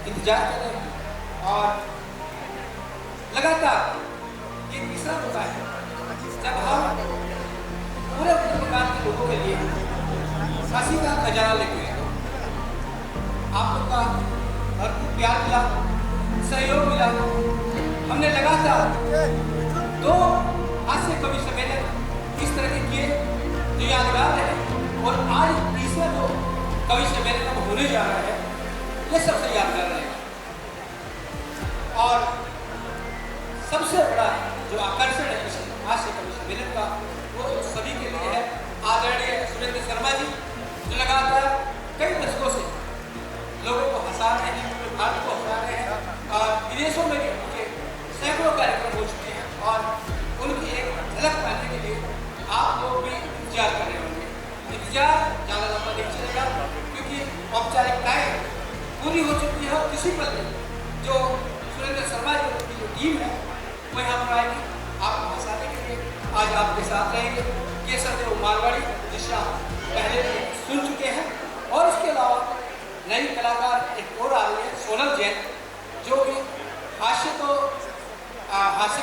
इंतजार कर रहे हैं। और लगातार ये तीसरा मौका है जब हम पूरे उत्तर प्रदेश के लोगों के लिए फांसी का खजाना लेके आए। आप लोग का भरपूर प्यार मिला, सहयोग मिला। हमने लगातार 2 हास्य कवि सम्मेलन इस तरह के किए जो यादगार रहे, और आज तीसरा जो कवि सम्मेलन अब होने जा रहा है ये सबसे यादगार रहेगा। और सबसे बड़ा जो आकर्षण है इस हास्य कवि सम्मेलन का वो सभी के लिए है। आदरणीय सुरेंद्र शर्मा जी जो लगातार कई दशकों से लोगों को हंसा रहे हैं, पूरे भारत को हंसा रहे हैं, और विदेशों में भी उनके सैकड़ों कार्यक्रम हो चुके हैं, और उनकी एक झलक पाने के लिए आप लोग भी इंतजार कर रहे होंगे। इंतजार ज़्यादा लंबा नहीं चलेगा क्योंकि औपचारिकताएं पूरी हो चुकी है, और किसी पल में जो सुरेंद्र शर्मा जी की जो टीम है वो यहाँ पर आएगी आपको हंसाने के लिए। आज आपके साथ रहेंगे केसरदेव मारवाड़ी जिसे आप पहले सुन चुके हैं, और उसके अलावा नई कलाकार एक और आ रही है सोनल जैन जो भी हास्य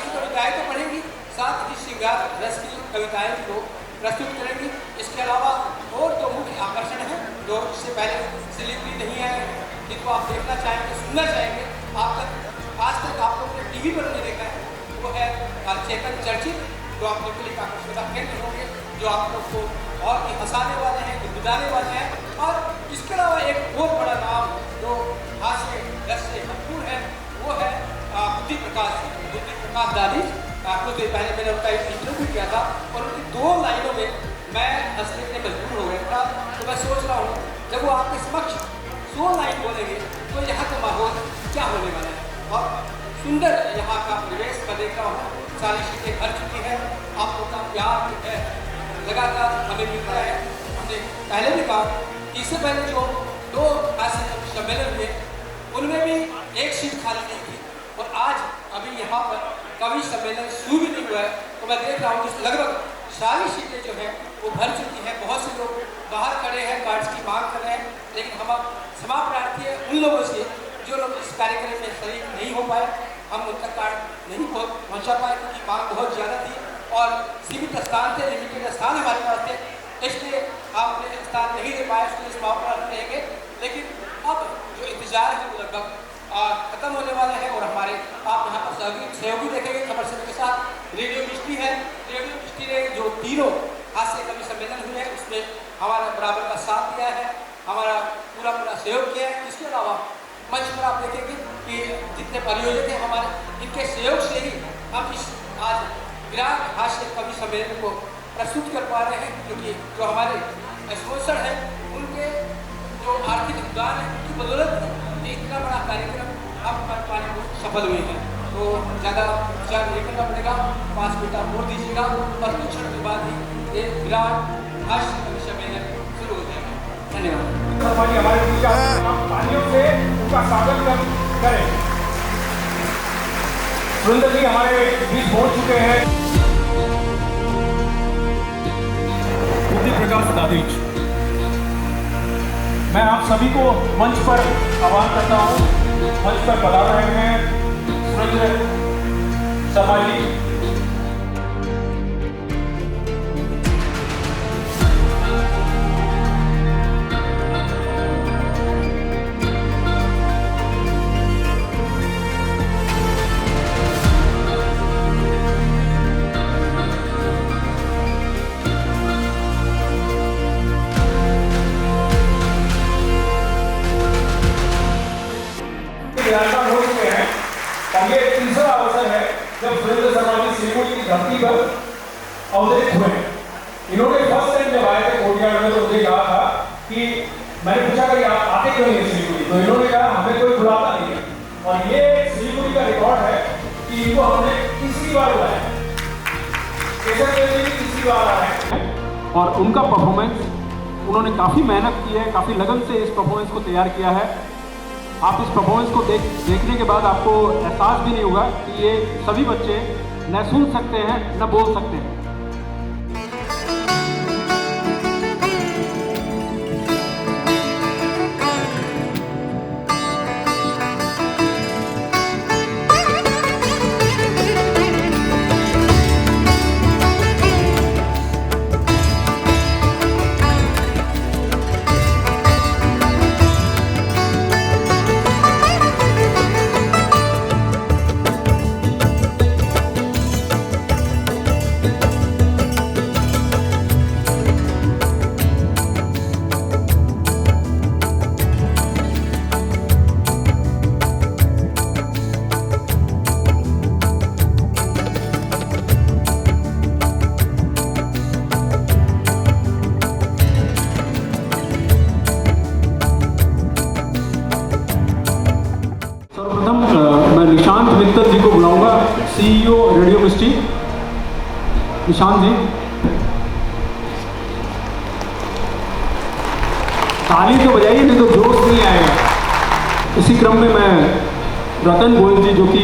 की कविताएं तो पढ़ेंगी, साथ ही श्रृंगार रस की कविताएं भी वो प्रस्तुत करेंगी। इसके अलावा और 2 मुख्य आकर्षण हैं जो इससे पहले सेलिब्रिटी नहीं आए हैं, जिनको आप देखना चाहेंगे, सुनना चाहेंगे, आज तक आप लोगों ने टीवी पर नहीं देखा है। वो है चेतन चर्चित जो आप लोग के लिए आकर्षण का केंद्र होंगे, जो आप लोग को और भी हंसाने वाले हैं, गुदगुदाने वाले हैं। और इसके अलावा एक बहुत बड़ा नाम जो हास्य रस से भरपूर है वो है बुद्धि प्रकाश दादी। कुछ देर पहले मैंने उनका एक इंटरव्यू किया था और उनकी 2 लाइनों में मैं हंसने के लिए मजबूर हो गया था। तो मैं सोच रहा हूँ जब वो आपके समक्ष 100 लाइन बोलेंगे तो यहाँ का माहौल क्या होने वाला है। और सुंदर यहाँ का परिवेश मैं देख रहा हूँ, सारी सीटें भर चुकी है, आप लोग का प्यार जो है लगातार हमें मिलता है। हमने पहले भी कहा कि इससे पहले जो 2 हास्य सम्मेलन हुए उनमें भी एक सीट खाली नहीं थी, और आज अभी यहाँ पर कवि सम्मेलन शुरू भी नहीं हुआ है तो मैं देख रहा हूँ कि लगभग सारी सीटें जो है वो भर चुकी है। बहुत से लोग बाहर खड़े हैं, कार्ड्स की मांग कर रहे हैं, लेकिन हम क्षमा प्रार्थी है उन लोगों से जो लोग इस कार्यक्रम में शरीक नहीं हो पाए। हम उन तक कार्ड नहीं पहुँचा पाए क्योंकि मांग बहुत ज़्यादा थी और सीमित स्थान थे, लिमिटेड स्थान हमारे पास थे, इसलिए आपने स्थान नहीं दे पाए, इसलिए क्षमा प्रार्थी रहेंगे। लेकिन अब जो इंतजार है वो लगभग खत्म होने वाला है, और हमारे आप यहाँ पर सहयोगी देखेंगे खबर सेवा के साथ रेडियो मिस्ट्री है। रेडियो मिस्ट्री ने जो 3 हास्य कवि सम्मेलन हुए हैं उसमें हमारा बराबर का साथ दिया है, हमारा पूरा सहयोग किया है। इसके अलावा मंच पर आप देखेंगे कि जितने परियोजक हैं हमारे, इनके सहयोग से ही हम इस आज विराट हास्य कवि सम्मेलन को प्रस्तुत कर पा रहे हैं, क्योंकि जो हमारे स्पॉन्सर हैं उनके जो आर्थिक योगदान है उनकी बदौलत ये इतना बड़ा कार्यक्रम हम कर पाने को सफल हुए हैं। तो ज़्यादा विचार नहीं करना पड़ेगा, 5 मिनट आप वोट दीजिएगा और कुछ क्षण के बाद ही ये विराट हास्य कवि सम्मेलन शुरू हो जाएगा। धन्यवाद। तालियों से उनका स्वागत करें। सुरेंद्र जी हमारे बीच पहुंच चुके हैं। बुद्धि प्रकाश दादीज, मैं आप सभी को मंच पर आह्वान करता हूं। मंच पर बता रहे हैं सुरेंद्र शर्मा जी। हो चुके हैं और ये तीसरा अवसर है जब सुरेंद्र शर्मा जी सिलीगुड़ी की धरती पर अवतरित हुए। इन्होंने फर्स्ट टाइम जब आए थे कोटियाड़ में तो मुझे कहा था कि मैंने पूछा कि आप आते क्यों नहीं सिलीगुड़ी, तो इन्होंने कहा हमें कोई बुलाता नहीं है। और ये सिलीगुड़ी का रिकॉर्ड है कि इनको हमने तीसरी बार बुलाया, तीसरी बार आए हैं। और उनका परफॉर्मेंस, उन्होंने काफ़ी मेहनत की है, काफ़ी लगन से इस परफॉर्मेंस को तैयार किया है। आप इस परफॉर्मेंस को देखने के बाद आपको एहसास भी नहीं होगा कि ये सभी बच्चे न सुन सकते हैं न बोल सकते हैं। मित्तल जी को बुलाऊंगा, CEO रेडियो मिस्ट्री, निशांत जी। ताली तो बजाइए, नहीं तो जोश नहीं आएगा। इसी क्रम में मैं रतन गोयल जी, जो कि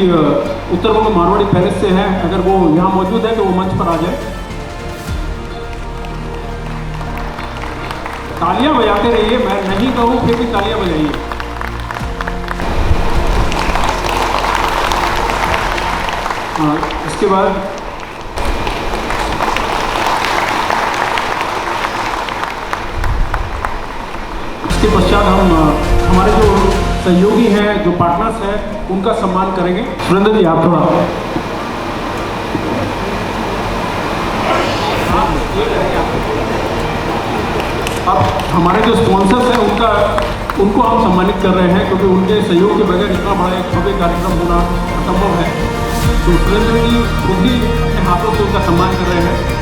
उत्तर बंग मारवाड़ी पैलेस से हैं, अगर वो यहाँ मौजूद है तो वो मंच पर आ जाए। तालियां बजाते रहिए, मैं नहीं कहूँ फिर भी तालियां बजाइए। इसके बाद इसके पश्चात हम हमारे जो सहयोगी हैं, जो पार्टनर्स हैं, उनका सम्मान करेंगे। सुरेंद्र जी, आप थोड़ा अब हमारे जो स्पॉन्सर्स हैं उनको हम सम्मानित कर रहे हैं, क्योंकि उनके सहयोग के बगैर इतना बड़ा एक भव्य कार्यक्रम होना असंभव है। तो सुरेंद्र जी खुद ही अपने हाथों से उनका सम्मान कर रहे हैं।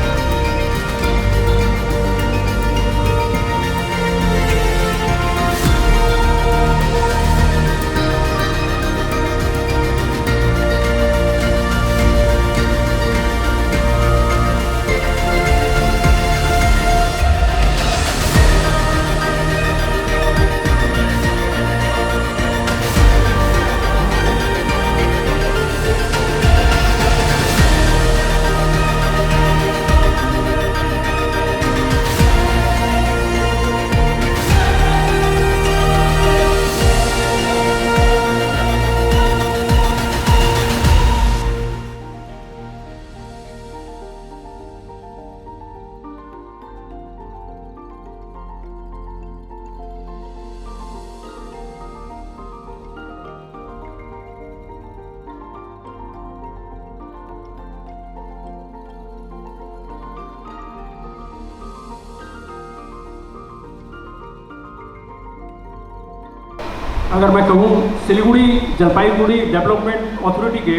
अगर मैं कहूँ, सिलीगुड़ी जलपाईगुड़ी डेवलपमेंट अथॉरिटी के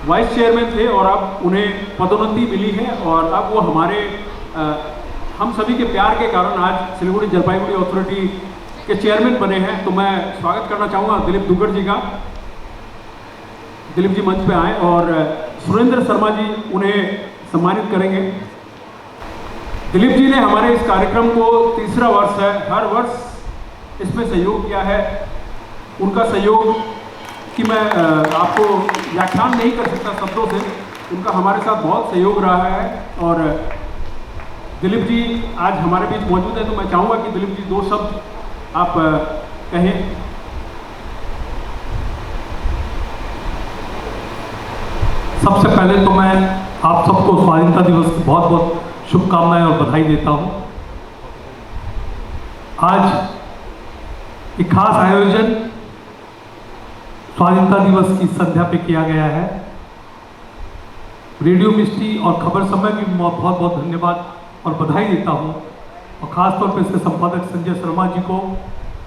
वाइस चेयरमैन थे और अब उन्हें पदोन्नति मिली है और अब वो हम सभी के प्यार के कारण आज सिलीगुड़ी जलपाईगुड़ी अथॉरिटी के चेयरमैन बने हैं। तो मैं स्वागत करना चाहूँगा दिलीप दुग्गड़ जी का। दिलीप जी मंच पे आए और सुरेंद्र शर्मा जी उन्हें सम्मानित करेंगे। दिलीप जी ने हमारे इस कार्यक्रम को तीसरा वर्ष है, हर वर्ष इसमें सहयोग किया है। उनका सहयोग कि मैं आपको व्याख्यान नहीं कर सकता शब्दों से, उनका हमारे साथ बहुत सहयोग रहा है। और दिलीप जी आज हमारे बीच मौजूद है, तो मैं चाहूँगा कि दिलीप जी 2 शब्द आप कहें। सबसे पहले तो मैं आप सबको स्वाधीनता दिवस की बहुत बहुत शुभकामनाएं और बधाई देता हूं। आज एक खास आयोजन स्वाधीनता दिवस की संध्या पे किया गया है। रेडियो मिस्ट्री और खबर समय की बहुत बहुत धन्यवाद और बधाई देता हूं, और ख़ासतौर पर इसके संपादक संजय शर्मा जी को,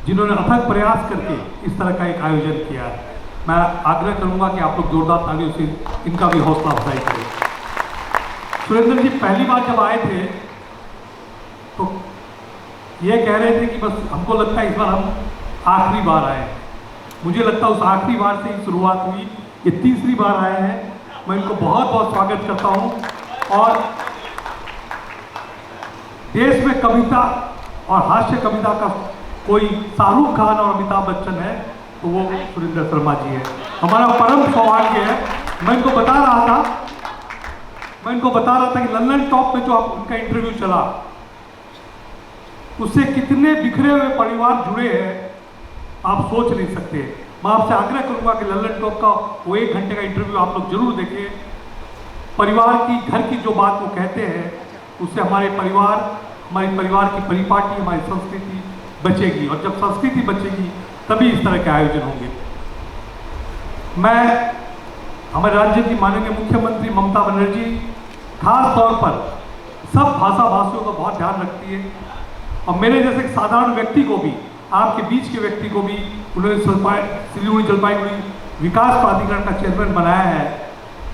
जिन्होंने अथक प्रयास करके इस तरह का एक आयोजन किया है। मैं आग्रह करूंगा कि आप लोग जोरदार तालियों से इनका भी हौसला अफजाई करें। सुरेंद्र जी पहली बार जब आए थे तो ये कह रहे थे कि बस हमको लगता है इस बार हम आखिरी बार आए। मुझे लगता है उस आखिरी बार से ही शुरुआत हुई, ये तीसरी बार आए हैं। मैं इनको बहुत बहुत स्वागत करता हूं। और देश में कविता और हास्य कविता का कोई शाहरुख खान और अमिताभ बच्चन है तो वो सुरेंद्र शर्मा जी है। हमारा परम सौभाग्य है। मैं इनको बता रहा था कि लंदन टॉप में जो उनका इंटरव्यू चला, उससे कितने बिखरे हुए परिवार जुड़े हैं आप सोच नहीं सकते। मैं आपसे आग्रह करूंगा कि लल्लन टॉप का वो 1 घंटे का इंटरव्यू आप लोग जरूर देखें। परिवार की, घर की जो बात वो कहते हैं, उससे हमारे परिवार की परिपाटी, हमारी संस्कृति बचेगी, और जब संस्कृति बचेगी तभी इस तरह के आयोजन होंगे। मैं हमारे राज्य की माननीय मुख्यमंत्री ममता बनर्जी खास तौर पर सब भाषा भाषियों का बहुत ध्यान रखती है, और मेरे जैसे साधारण व्यक्ति को भी, आपके बीच के व्यक्ति को भी उन्होंने सिलीगुड़ी जलपाईगुड़ी विकास प्राधिकरण का चेयरमैन बनाया है।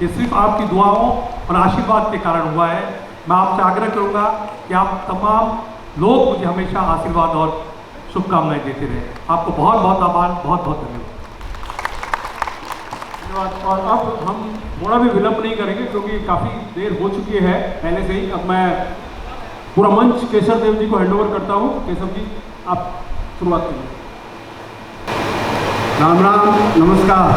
ये सिर्फ आपकी दुआओं और आशीर्वाद के कारण हुआ है। मैं आपसे आग्रह करूंगा कि आप तमाम लोग मुझे हमेशा आशीर्वाद और शुभकामनाएं देते रहे। आपको बहुत बहुत आभार, बहुत बहुत धन्यवाद। धन्यवाद। और अब हम थोड़ा भी विलंब नहीं करेंगे क्योंकि काफ़ी देर हो चुकी है पहले से ही। अब मैं पूरा मंच केशव देव जी को हैंडओवर करता हूँ। केशव जी, आप शुरुआत करिए। राम राम, नमस्कार।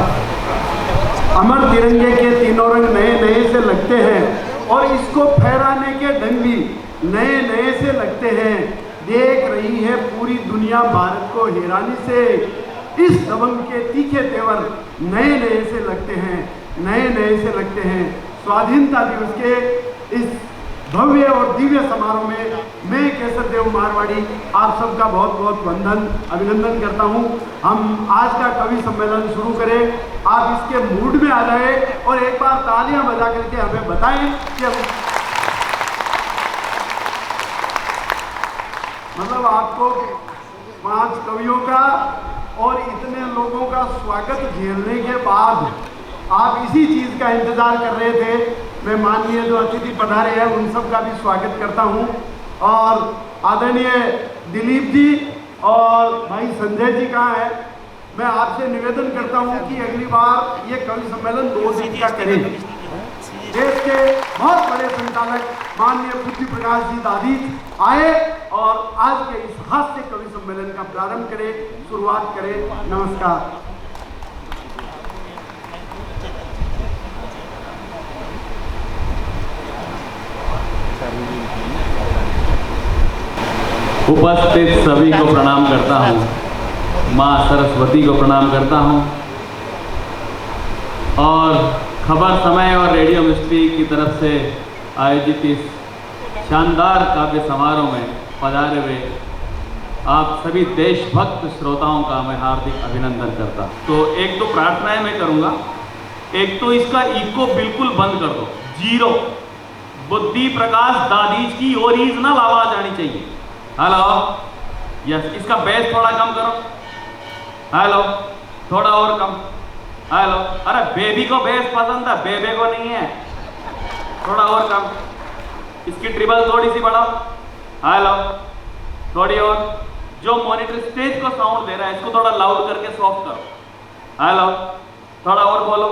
अमर तिरंगे के तीनों रंग नए नए से लगते हैं और इसको फहराने के ढंग भी नए नए से लगते हैं। देख रही है पूरी दुनिया भारत को हैरानी से। इस दबंग के तीखे तेवर नए नए से लगते हैं, नए नए से लगते हैं। स्वाधीनता दिवस के इस भव्य और दिव्य समारोह में मैं केशव देव मारवाड़ी आप सबका बहुत बहुत अभिनंदन करता हूं। हम आज का कवि सम्मेलन शुरू करें। आप इसके मूड में आ जाए और एक बार तालियां बजा करके हमें बताएं कि मतलब आपको 5 कवियों का और इतने लोगों का स्वागत झेलने के बाद आप इसी चीज़ का इंतज़ार कर रहे थे। मैं माननीय जो अतिथि पधारे हैं उन सब का भी स्वागत करता हूं। और आदरणीय दिलीप जी और भाई संजय जी कहाँ हैं, मैं आपसे निवेदन करता हूं कि अगली बार ये कवि सम्मेलन 2 दिन का करें। देश के बहुत बड़े संचालक माननीय बुद्धि प्रकाश जी दादी आए और आज के इस हास्य कवि सम्मेलन का प्रारंभ करें, शुरुआत करें। नमस्कार। उपस्थित सभी को प्रणाम करता हूँ, माँ सरस्वती को प्रणाम करता हूँ और खबर समय और रेडियो मिस्ट्री की तरफ से आयोजित इस शानदार काव्य समारोह में पधारे हुए आप सभी देशभक्त श्रोताओं का मैं हार्दिक अभिनंदन करता हूँ। तो एक दो प्रार्थनाएं मैं करूँगा। एक तो इसका इको बिल्कुल बंद कर दो, 0। बुद्धि प्रकाश दादीज की ओरिजिनल आवाज आनी चाहिए। Hello, yes. इसका बेस थोड़ा कम करो। हेलो, थोड़ा और कम। हेलो, अरे बेबी को बेस पसंद है, बेबे को नहीं है। थोड़ा और कम। इसकी ट्रिबल थोड़ी सी बढ़ाओ। हेलो, थोड़ी और। जो मॉनिटर स्टेज को साउंड दे रहा है इसको थोड़ा लाउड करके सॉफ्ट करो। हेलो, थोड़ा और बोलो।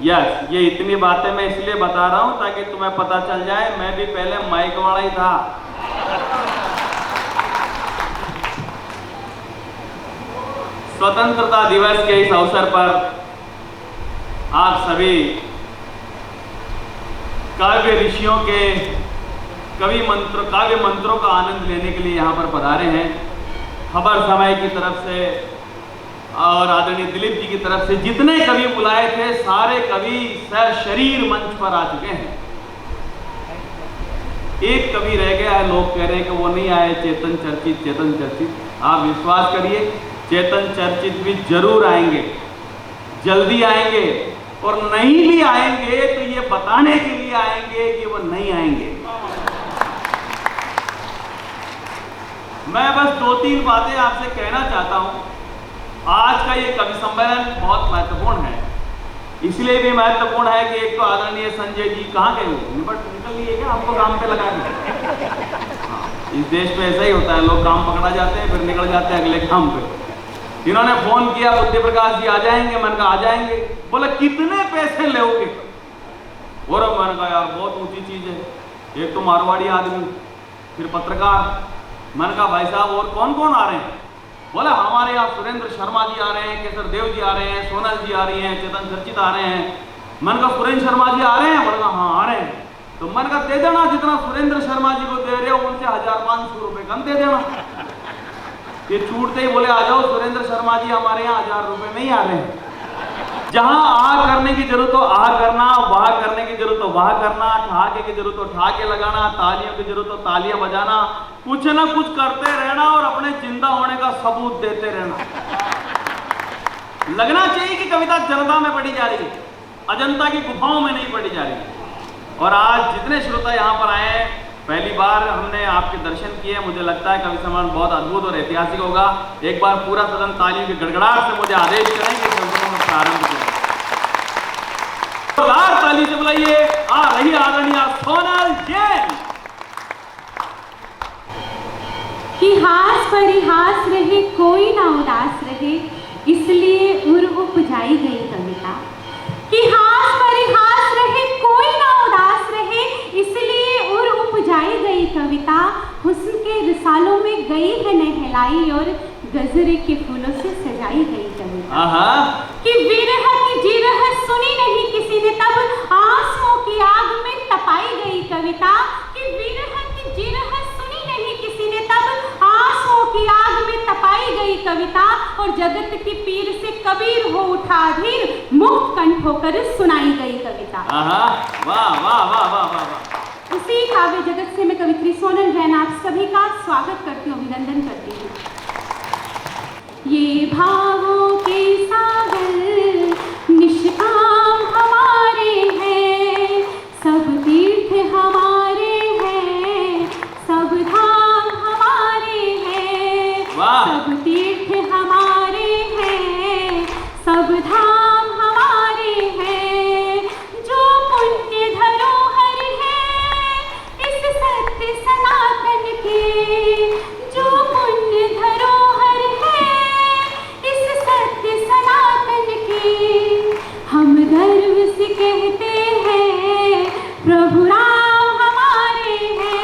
यस, ये इतनी बातें मैं इसलिए बता रहा हूं ताकि तुम्हें पता चल जाए मैं भी पहले माइक वाला ही था। स्वतंत्रता दिवस के इस अवसर पर आप सभी काव्य ऋषियों के काव्य मंत्रों का आनंद लेने के लिए यहाँ पर पधारे हैं। खबर समय की तरफ से और आदरणीय दिलीप जी की तरफ से जितने कवि बुलाए थे सारे कवि शरीर मंच पर आ चुके हैं। एक कवि रह गया है, लोग कह रहे हैं कि वो नहीं आए, चेतन चर्चित। चेतन चर्चित, आप विश्वास करिए चेतन चर्चित भी जरूर आएंगे, जल्दी आएंगे। और नहीं भी आएंगे तो ये बताने के लिए आएंगे कि वो नहीं आएंगे। मैं बस 2-3 बातें आपसे कहना चाहता हूं। आज का ये कवि सम्मेलन बहुत महत्वपूर्ण है। इसलिए भी महत्वपूर्ण है कि एक तो आदरणीय संजय जी कहाँ गए हुए, बट निकल लिए क्या आपको काम पे लगा के। इस देश में ऐसा ही होता है, लोग काम पकड़ा जाते हैं फिर निकल जाते हैं अगले काम पे। इन्होंने फोन किया, बुद्धि प्रकाश जी आ जाएंगे। मैंने कहा आ जाएंगे। बोला कितने पैसे लोगे? और मैंने कहा यार बहुत ऊंची चीज है, एक तो मारवाड़ी आदमी, फिर पत्रकार। मैंने कहा भाई साहब और कौन कौन आ रहे हैं? बोला हमारे यहाँ सुरेंद्र शर्मा जी आ रहे हैं, केशव देव जी आ रहे हैं, सोनल जी आ रही हैं, चेतन चर्चित आ रहे हैं। मैंने कहा सुरेंद्र शर्मा जी आ रहे हैं? बोला हाँ आ रहे हैं। तो मैंने कहा दे देना, जितना सुरेंद्र शर्मा जी को दे रहे हो उनसे 1500 रुपए कम दे देना। ये छूटते ही बोले आ जाओ, सुरेंद्र शर्मा जी हमारे यहाँ 1000 रुपए में ही आ रहे हैं। जहां आ करने की जरूरत हो आ करना, वाह करने की जरूरत हो वाह करना, ठहाके की जरूरत हो ठहाके लगाना, तालियों की जरूरत हो तालियां बजाना, कुछ ना कुछ करते रहना और अपने जिंदा होने का सबूत देते रहना। लगना चाहिए कि कविता जनता में पढ़ी जा रही है, अजंता की गुफाओं में नहीं पढ़ी जा रही है। और आज जितने श्रोता यहाँ पर आए हैं, पहली बार हमने आपके दर्शन किए। मुझे लगता है कवि सम्मेलन बहुत अद्भुत और ऐतिहासिक होगा। एक बार पूरा सदन तालियों की गड़गड़ाहट से मुझे आदेश करें कि सम्मेलन प्रारंभ करें। ताली से बुलाइए आ रही आदरणीय सोनल जैन। कि हास परिहास रहे कोई ना उदास रहे, इसलिए उर उपजाई गई कविता। कि हास परिहास रहे कोई ना उदास रहे, इसलिए उर उपजाई गई कविता हुस्न के रिसालों में गई है नहलाई और गजरे के फूलों से सजाई गई कविता। कि विरह की जिरह सुनी नहीं किसी ने तब आंसुओं की आग में तपाई गई कविता। कि विरह की जिरह सुनी नहीं किसी ने तब आंसुओं की आग में तपाई गई कविता। और जगत की पीर से कबीर हो उठा धीर, मुक्त कंठ होकर सुनाई गई कविता। वाह वाह वाह वाह वाह। उसी काव्य जगत से मैं कवित्री सोनल जैन आप सभी का स्वागत करती हूँ, अभिनंदन करती हूँ। ये भावों के सागर निष्काम हमारे हैं, सब तीर्थ हमारे हैं, सब धाम हमारे हैं, सब तीर्थ हमारे हैं, सब धाम हमारे हैं। जो पुण्य धरोहर है इस सत्य सनातन के, जो पुण्य धरोहर है इस सत्य सनातन के, हम गर्व से कहते हैं प्रभु राम हमारे हैं।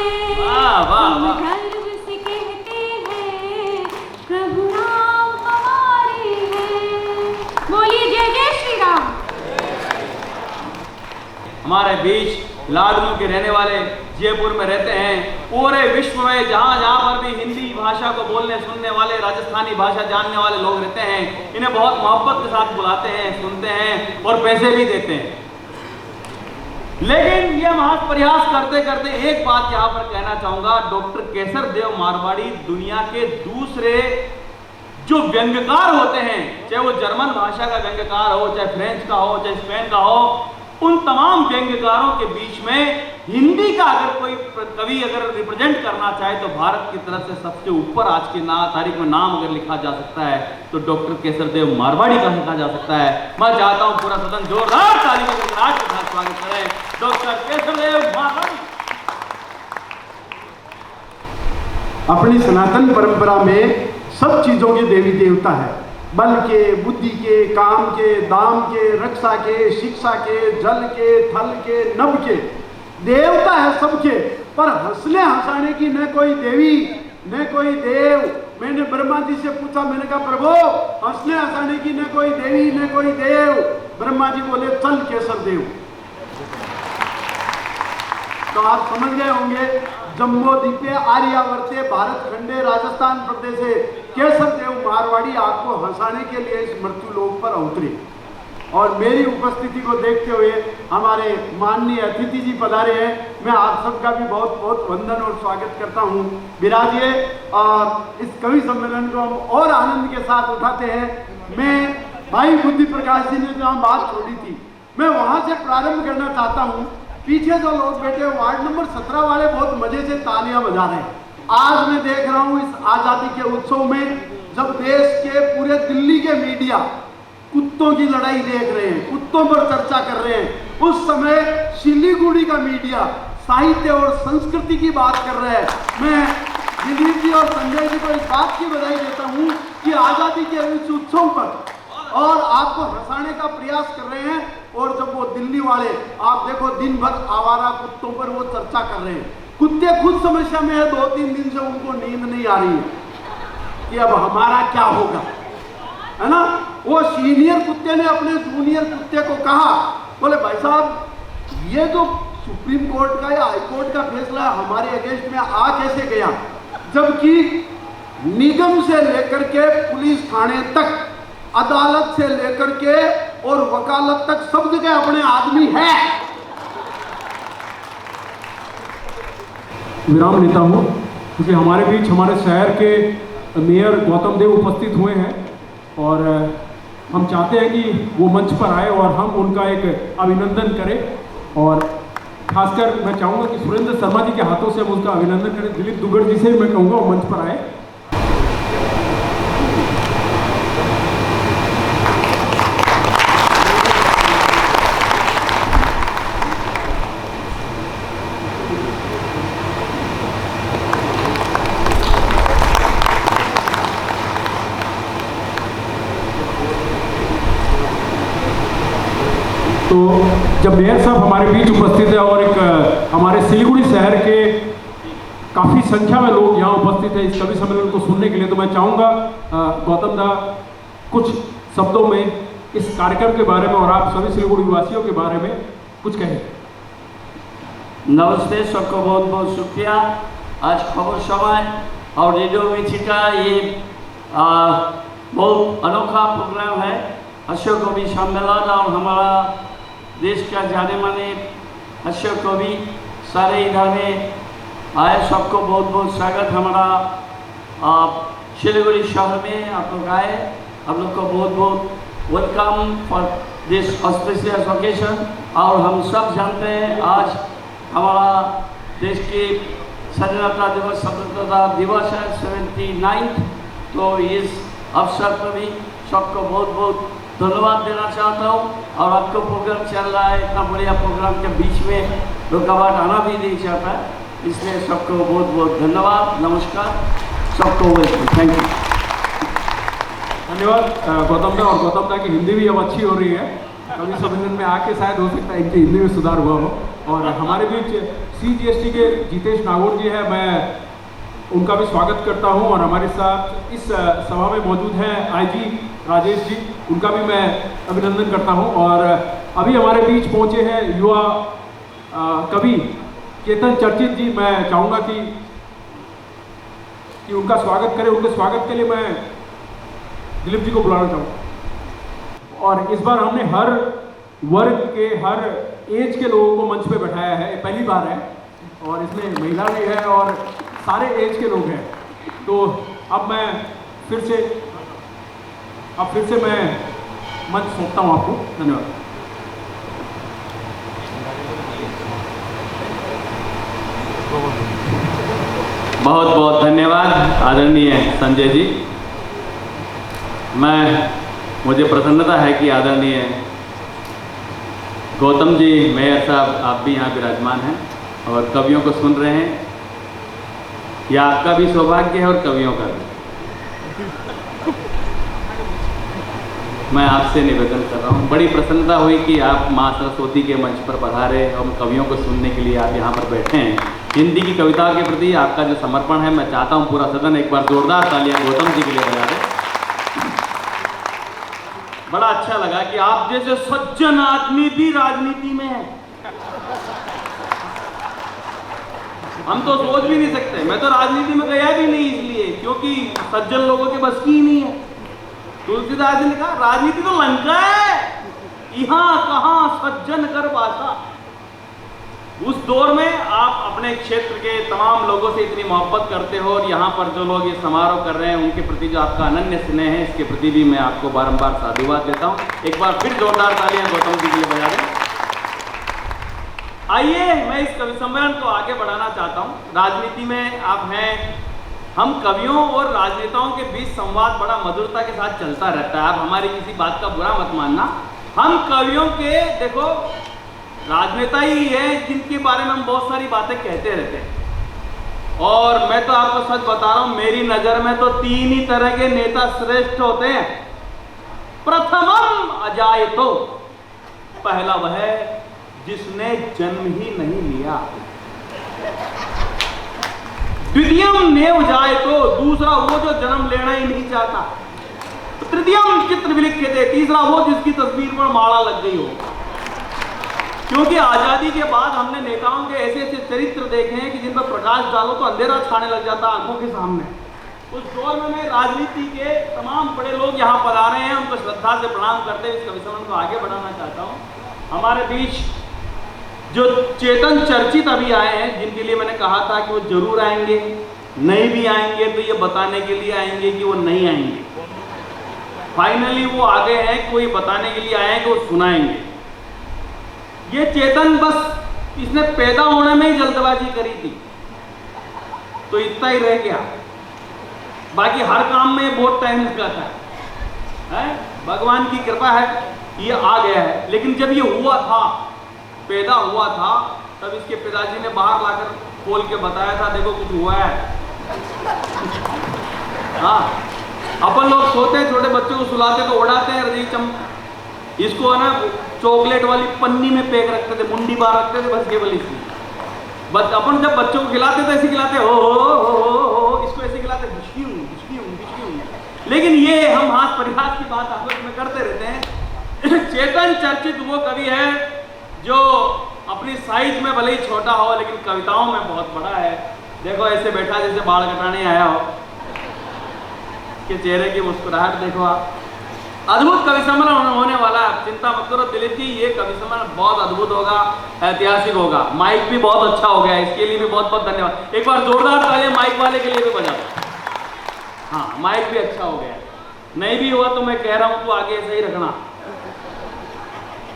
हम गर्व से कहते हैं प्रभु राम हमारे हैं। बोलिए जय जय श्री राम। हमारे बीच लाडनू के रहने वाले जयपुर में रहते हैं। पूरे विश्व में जहाँ जहाँ पर भी हिंदी भाषा को बोलने सुनने वाले, राजस्थानी भाषा जानने वाले लोग रहते हैं, इन्हें बहुत मोहब्बत के साथ बुलाते हैं, सुनते हैं और पैसे भी देते हैं। लेकिन ये महज प्रयास करते करते एक बात यहाँ पर कहना चाहूंगा, डॉक्टर केसर देव मारवाड़ी दुनिया के दूसरे जो व्यंग्यकार होते हैं, चाहे वो जर्मन भाषा का व्यंग्यकार हो, चाहे फ्रेंच का हो, चाहे स्पेन का हो, उन तमाम व्यंग्यकारों के बीच में हिंदी का अगर कोई कवि अगर रिप्रेजेंट करना चाहे तो भारत की तरफ से सबसे ऊपर आज की तारीख में नाम अगर लिखा जा सकता है तो डॉक्टर केसर देव मारवाड़ी का लिखा जा सकता है। मैं चाहता हूं पूरा सदन जोरदार तालियों के साथ स्वागत करें डॉक्टर केसर देव मारवाड़ी। अपनी सनातन परंपरा में सब चीजों के देवी देवता है, बल के, बुद्धि के, काम के, दाम के, रक्षा के, शिक्षा के, जल के, थल के, नभ के, देवता है सबके। पर हंसने हंसाने की न कोई देवी न कोई देव। मैंने ब्रह्मा जी से पूछा, मैंने कहा प्रभु हंसने हंसाने की न कोई देवी न कोई देव। ब्रह्मा जी बोले चल केसर देव। तो आप समझ गए होंगे, जम्बो द्वीपे आर्यावर्ते भारत खंडे राजस्थान प्रदेशे केसर देव मारवाड़ी आपको हंसाने के लिए इस मृत्यु लोक पर उतरे। और मेरी उपस्थिति को देखते हुए हमारे माननीय अतिथि जी पधारे हैं, मैं आप सबका भी बहुत बहुत वंदन और स्वागत करता हूं। विराजिए और इस कवि सम्मेलन को हम और आनंद के साथ उठाते हैं। मैं भाई बुद्धि प्रकाश जी ने जहाँ बात छोड़ी थी, मैं वहां से प्रारंभ करना चाहता हूँ। पीछे जो लोग बैठे वार्ड नंबर 17 वाले बहुत मजे से तालियां बजा रहे हैं। आज मैं देख रहा हूँ इस आजादी के उत्सव में जब देश के पूरे दिल्ली के मीडिया कुत्तों की लड़ाई देख रहे हैं, कुत्तों पर चर्चा कर रहे हैं, उस समय सिलीगुड़ी का मीडिया साहित्य और संस्कृति की बात कर रहा है। मैं दिलीप जी और संजय जी को इस बात की बधाई देता हूँ कि आजादी के इस उत्सव पर और आपको हंसाने का प्रयास कर रहे हैं। और जब वो दिल्ली वाले आप देखो दिन भर आवारा कुत्तों पर वो चर्चा कर रहे हैं, कुत्ते खुद समस्या में है, 2-3 दिन से उनको नींद नहीं आ रही है कि अब हमारा क्या होगा, है ना। वो सीनियर कुत्ते ने अपने जूनियर कुत्ते को कहा, बोले भाई साहब ये जो सुप्रीम कोर्ट का या हाई कोर्ट का फैसला हमारे अगेंस्ट में आ कैसे गया, जबकि निगम से लेकर के पुलिस थाने तक, अदालत से लेकर के और वकालत तक सब जगह अपने आदमी है। विराम लेता हूँ क्योंकि हमारे बीच हमारे शहर के मेयर गौतम देव उपस्थित हुए हैं और हम चाहते हैं कि वो मंच पर आए और हम उनका एक अभिनंदन करें। और खासकर मैं चाहूँगा कि सुरेंद्र शर्मा जी के हाथों से हम उनका अभिनंदन करें। दिलीप दुग्गड़ जी से मैं कहूँगा वो मंच पर आए। तो जब मेयर साहब हमारे बीच उपस्थित है और एक हमारे सिलीगुड़ी शहर के काफ़ी संख्या में लोग यहाँ उपस्थित हैं इस कवि सम्मेलन को सुनने के लिए, तो मैं चाहूँगा गौतम दा कुछ शब्दों में इस कार्यक्रम के बारे में और आप सभी सिलीगुड़ी वासियों के बारे में कुछ कहें। नमस्ते, सबको बहुत बहुत शुक्रिया। आज खबर समय और रेडियो मिर्ची का ये बहुत अनोखा प्रोग्राम है, हास्य कवि सम्मेलन, और हमारा देश का जाने माने हास्य कवि सारे इधर में आए। सबको बहुत बहुत स्वागत। हमारा सिलीगुड़ी शहर में आप लोग आए, आप लोग को बहुत बहुत welcome for this auspicious occasion. और हम सब जानते हैं आज हमारा देश के स्वाधीनता दिवस, स्वतंत्रता दिवस है 79। तो इस अवसर पर भी सबको बहुत बहुत धन्यवाद देना चाहता हूँ। और आपको प्रोग्राम चल रहा है, इतना बढ़िया प्रोग्राम के बीच में रुकावट आना भी नहीं चाहता है, इसलिए सबको बहुत बहुत धन्यवाद। नमस्कार, सबको वेलकम, थैंक यू। धन्यवाद गौतम दा। और गौतम दा की हिंदी भी अब अच्छी हो रही है, कवि सम्मेलन में आके शायद हो सकता है इनकी हिंदी में सुधार हुआ हो। और हमारे बीच CGST के जितेश नागौर जी है, मैं उनका भी स्वागत करता हूं। और हमारे साथ इस सभा में मौजूद हैं IG राजेश जी, उनका भी मैं अभिनंदन करता हूं। और अभी हमारे बीच पहुंचे हैं युवा कवि केतन चर्चित जी, मैं चाहूँगा कि उनका स्वागत करें। उनके स्वागत के लिए मैं दिलीप जी को बुलाना चाहूँगा। और इस बार हमने हर वर्ग के, हर एज के लोगों को मंच पे बैठाया है, पहली बार है। और इसमें महिला भी है और सारे एज के लोग हैं। तो अब फिर से मैं मंच सौंपता हूँ आपको। धन्यवाद। बहुत बहुत धन्यवाद आदरणीय संजय जी। मुझे प्रसन्नता है कि आदरणीय गौतम जी, मेयर साहब, आप भी यहाँ विराजमान हैं और कवियों को सुन रहे हैं। यह आपका भी सौभाग्य है और कवियों का भी। मैं आपसे निवेदन कर रहा हूँ, बड़ी प्रसन्नता हुई कि आप माँ सरस्वती के मंच पर पधारे और कवियों को सुनने के लिए आप यहाँ पर बैठे हैं। हिंदी की कविता के प्रति आपका जो समर्पण है, मैं चाहता हूँ पूरा सदन एक बार जोरदार तालियां गौतम जी के लिए बजा दे। बड़ा अच्छा लगा कि आप जैसे सज्जन आदमी भी राजनीति में है। हम तो सोच भी नहीं सकते, मैं तो राजनीति में गया भी नहीं इसलिए क्योंकि सज्जन लोगों के बस की नहीं है। तुलसीदास जी ने कहा राजनीति तो लंका है, यहाँ कहाँ सज्जन कर भाषा। उस दौर में आप अपने क्षेत्र के तमाम लोगों से इतनी मोहब्बत करते हो और यहाँ पर जो लोग ये समारोह कर रहे हैं उनके प्रति जो आपका अनन्य स्नेह है, इसके प्रति भी मैं आपको बारंबार साधुवाद देता हूँ। एक बार फिर जोरदार तालियां गौतम जी के लिए बजा दें। आइए, मैं इस कवि सम्मेलन को आगे बढ़ाना चाहता हूँ। राजनीति में आप हैं, हम कवियों और राजनेताओं के बीच संवाद बड़ा मधुरता के साथ चलता रहता है। आप हमारी किसी बात का बुरा मत मानना। हम कवियों के, देखो, राजनेता ही है जिनके बारे में हम बहुत सारी बातें कहते रहते हैं। और मैं तो आपको सच बता रहा हूं, मेरी नजर में तो 3 ही तरह के नेता श्रेष्ठ होते हैं। प्रथमम अजायतो, पहला वह जिसने जन्म ही नहीं लिया। द्वितीयम नेव जायतो, दूसरा वो जो जन्म लेना ही नहीं चाहता। तृतीयम चित्र विलिख्यते, तीसरा वो जिसकी तस्वीर पर माला लग गई हो। क्योंकि आजादी के बाद हमने नेताओं के ऐसे ऐसे चरित्र देखे हैं कि जिन पर प्रकाश डालो तो अंधेरा छाने लग जाता आंखों के सामने। उस दौर में मैं राजनीति के तमाम बड़े लोग यहाँ पधारे हैं, उनको श्रद्धा से प्रणाम करते हुए इस कवि सम्मेलन को आगे बढ़ाना चाहता हूँ। हमारे बीच जो चेतन चर्चित अभी आए हैं, जिनके लिए मैंने कहा था कि वो जरूर आएंगे, नहीं भी आएंगे तो ये बताने के लिए आएंगे कि वो नहीं आएंगे। फाइनली वो आ गए हैं, कोई बताने के लिए आए हैं कि वो सुनाएंगे। ये चेतन बस इसने पैदा होने में ही जल्दबाजी करी थी, तो इतना ही रह गया। बाकी हर काम में बहुत टाइम लगाता है। भगवान की कृपा है, ये आ गया है। लेकिन जब ये हुआ था, पैदा हुआ था, तब इसके पिताजी ने बाहर लाकर खोल के बताया था, देखो कुछ हुआ है। हाँ, अपन लोग सोते हैं, छोटे बच्चों को सुलाते तो उड़ाते हैं, इसको ना चॉकलेट वाली पन्नी में पैक रखते थे, मुंडी बार रखते थे, बस केवल इसलिए। बस अपन जब बच्चों को खिलाते थे ऐसे खिलाते, हो इसको ऐसे खिलाते, बिस्कियूं। लेकिन ये हम हाथ परिहास की बात आपस में करते रहते हैं। चेतन चर्चित वो कवि है जो अपनी साइज में भले ही छोटा हो लेकिन कविताओं में बहुत बड़ा है। देखो ऐसे बैठा जैसे बाल कटाने आया हो, के चेहरे की मुस्कुराहट देखो आप। अद्भुत कवि सम्मेलन होने वाला है, चिंता मत करो दिलीप जी, ये कवि सम्मेलन बहुत अद्भुत होगा, ऐतिहासिक होगा। माइक भी बहुत अच्छा हो गया, इसके लिए भी बहुत बहुत धन्यवाद। एक बार जोरदार तालियां माइक वाले के लिए भी बजा दो। हाँ, माइक भी अच्छा हो गया। नहीं भी हुआ तो मैं कह रहा हूं तो आगे ऐसे ही रखना,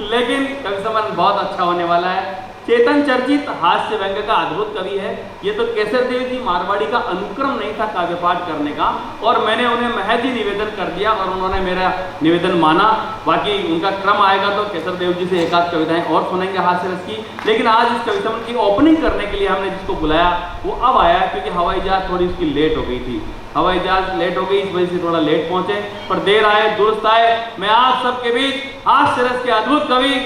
लेकिन कवि सम्मेलन बहुत अच्छा होने वाला है। चेतन चर्चित हास्य व्यंग्य का अद्भुत कवि है। ये तो केसर देव जी मारवाड़ी का अनुक्रम नहीं था काव्य पाठ करने का, और मैंने उन्हें महज ही निवेदन कर दिया और उन्होंने मेरा निवेदन माना। बाकी उनका क्रम आएगा तो केसर देव जी से एक आध कविताएं और सुनेंगे हास्य रस की। लेकिन आज इस कवि सम्मेलन की ओपनिंग करने के लिए हमने जिसको बुलाया वो अब आया, क्योंकि हवाई जहाज थोड़ी उसकी लेट हो गई थी। हवाई जहाज लेट हो गई, इस वजह से थोड़ा लेट पहुंचे, पर देर आए दुरुस्त आए। मैं आप सबके बीच हास्य रस के अद्भुत कवि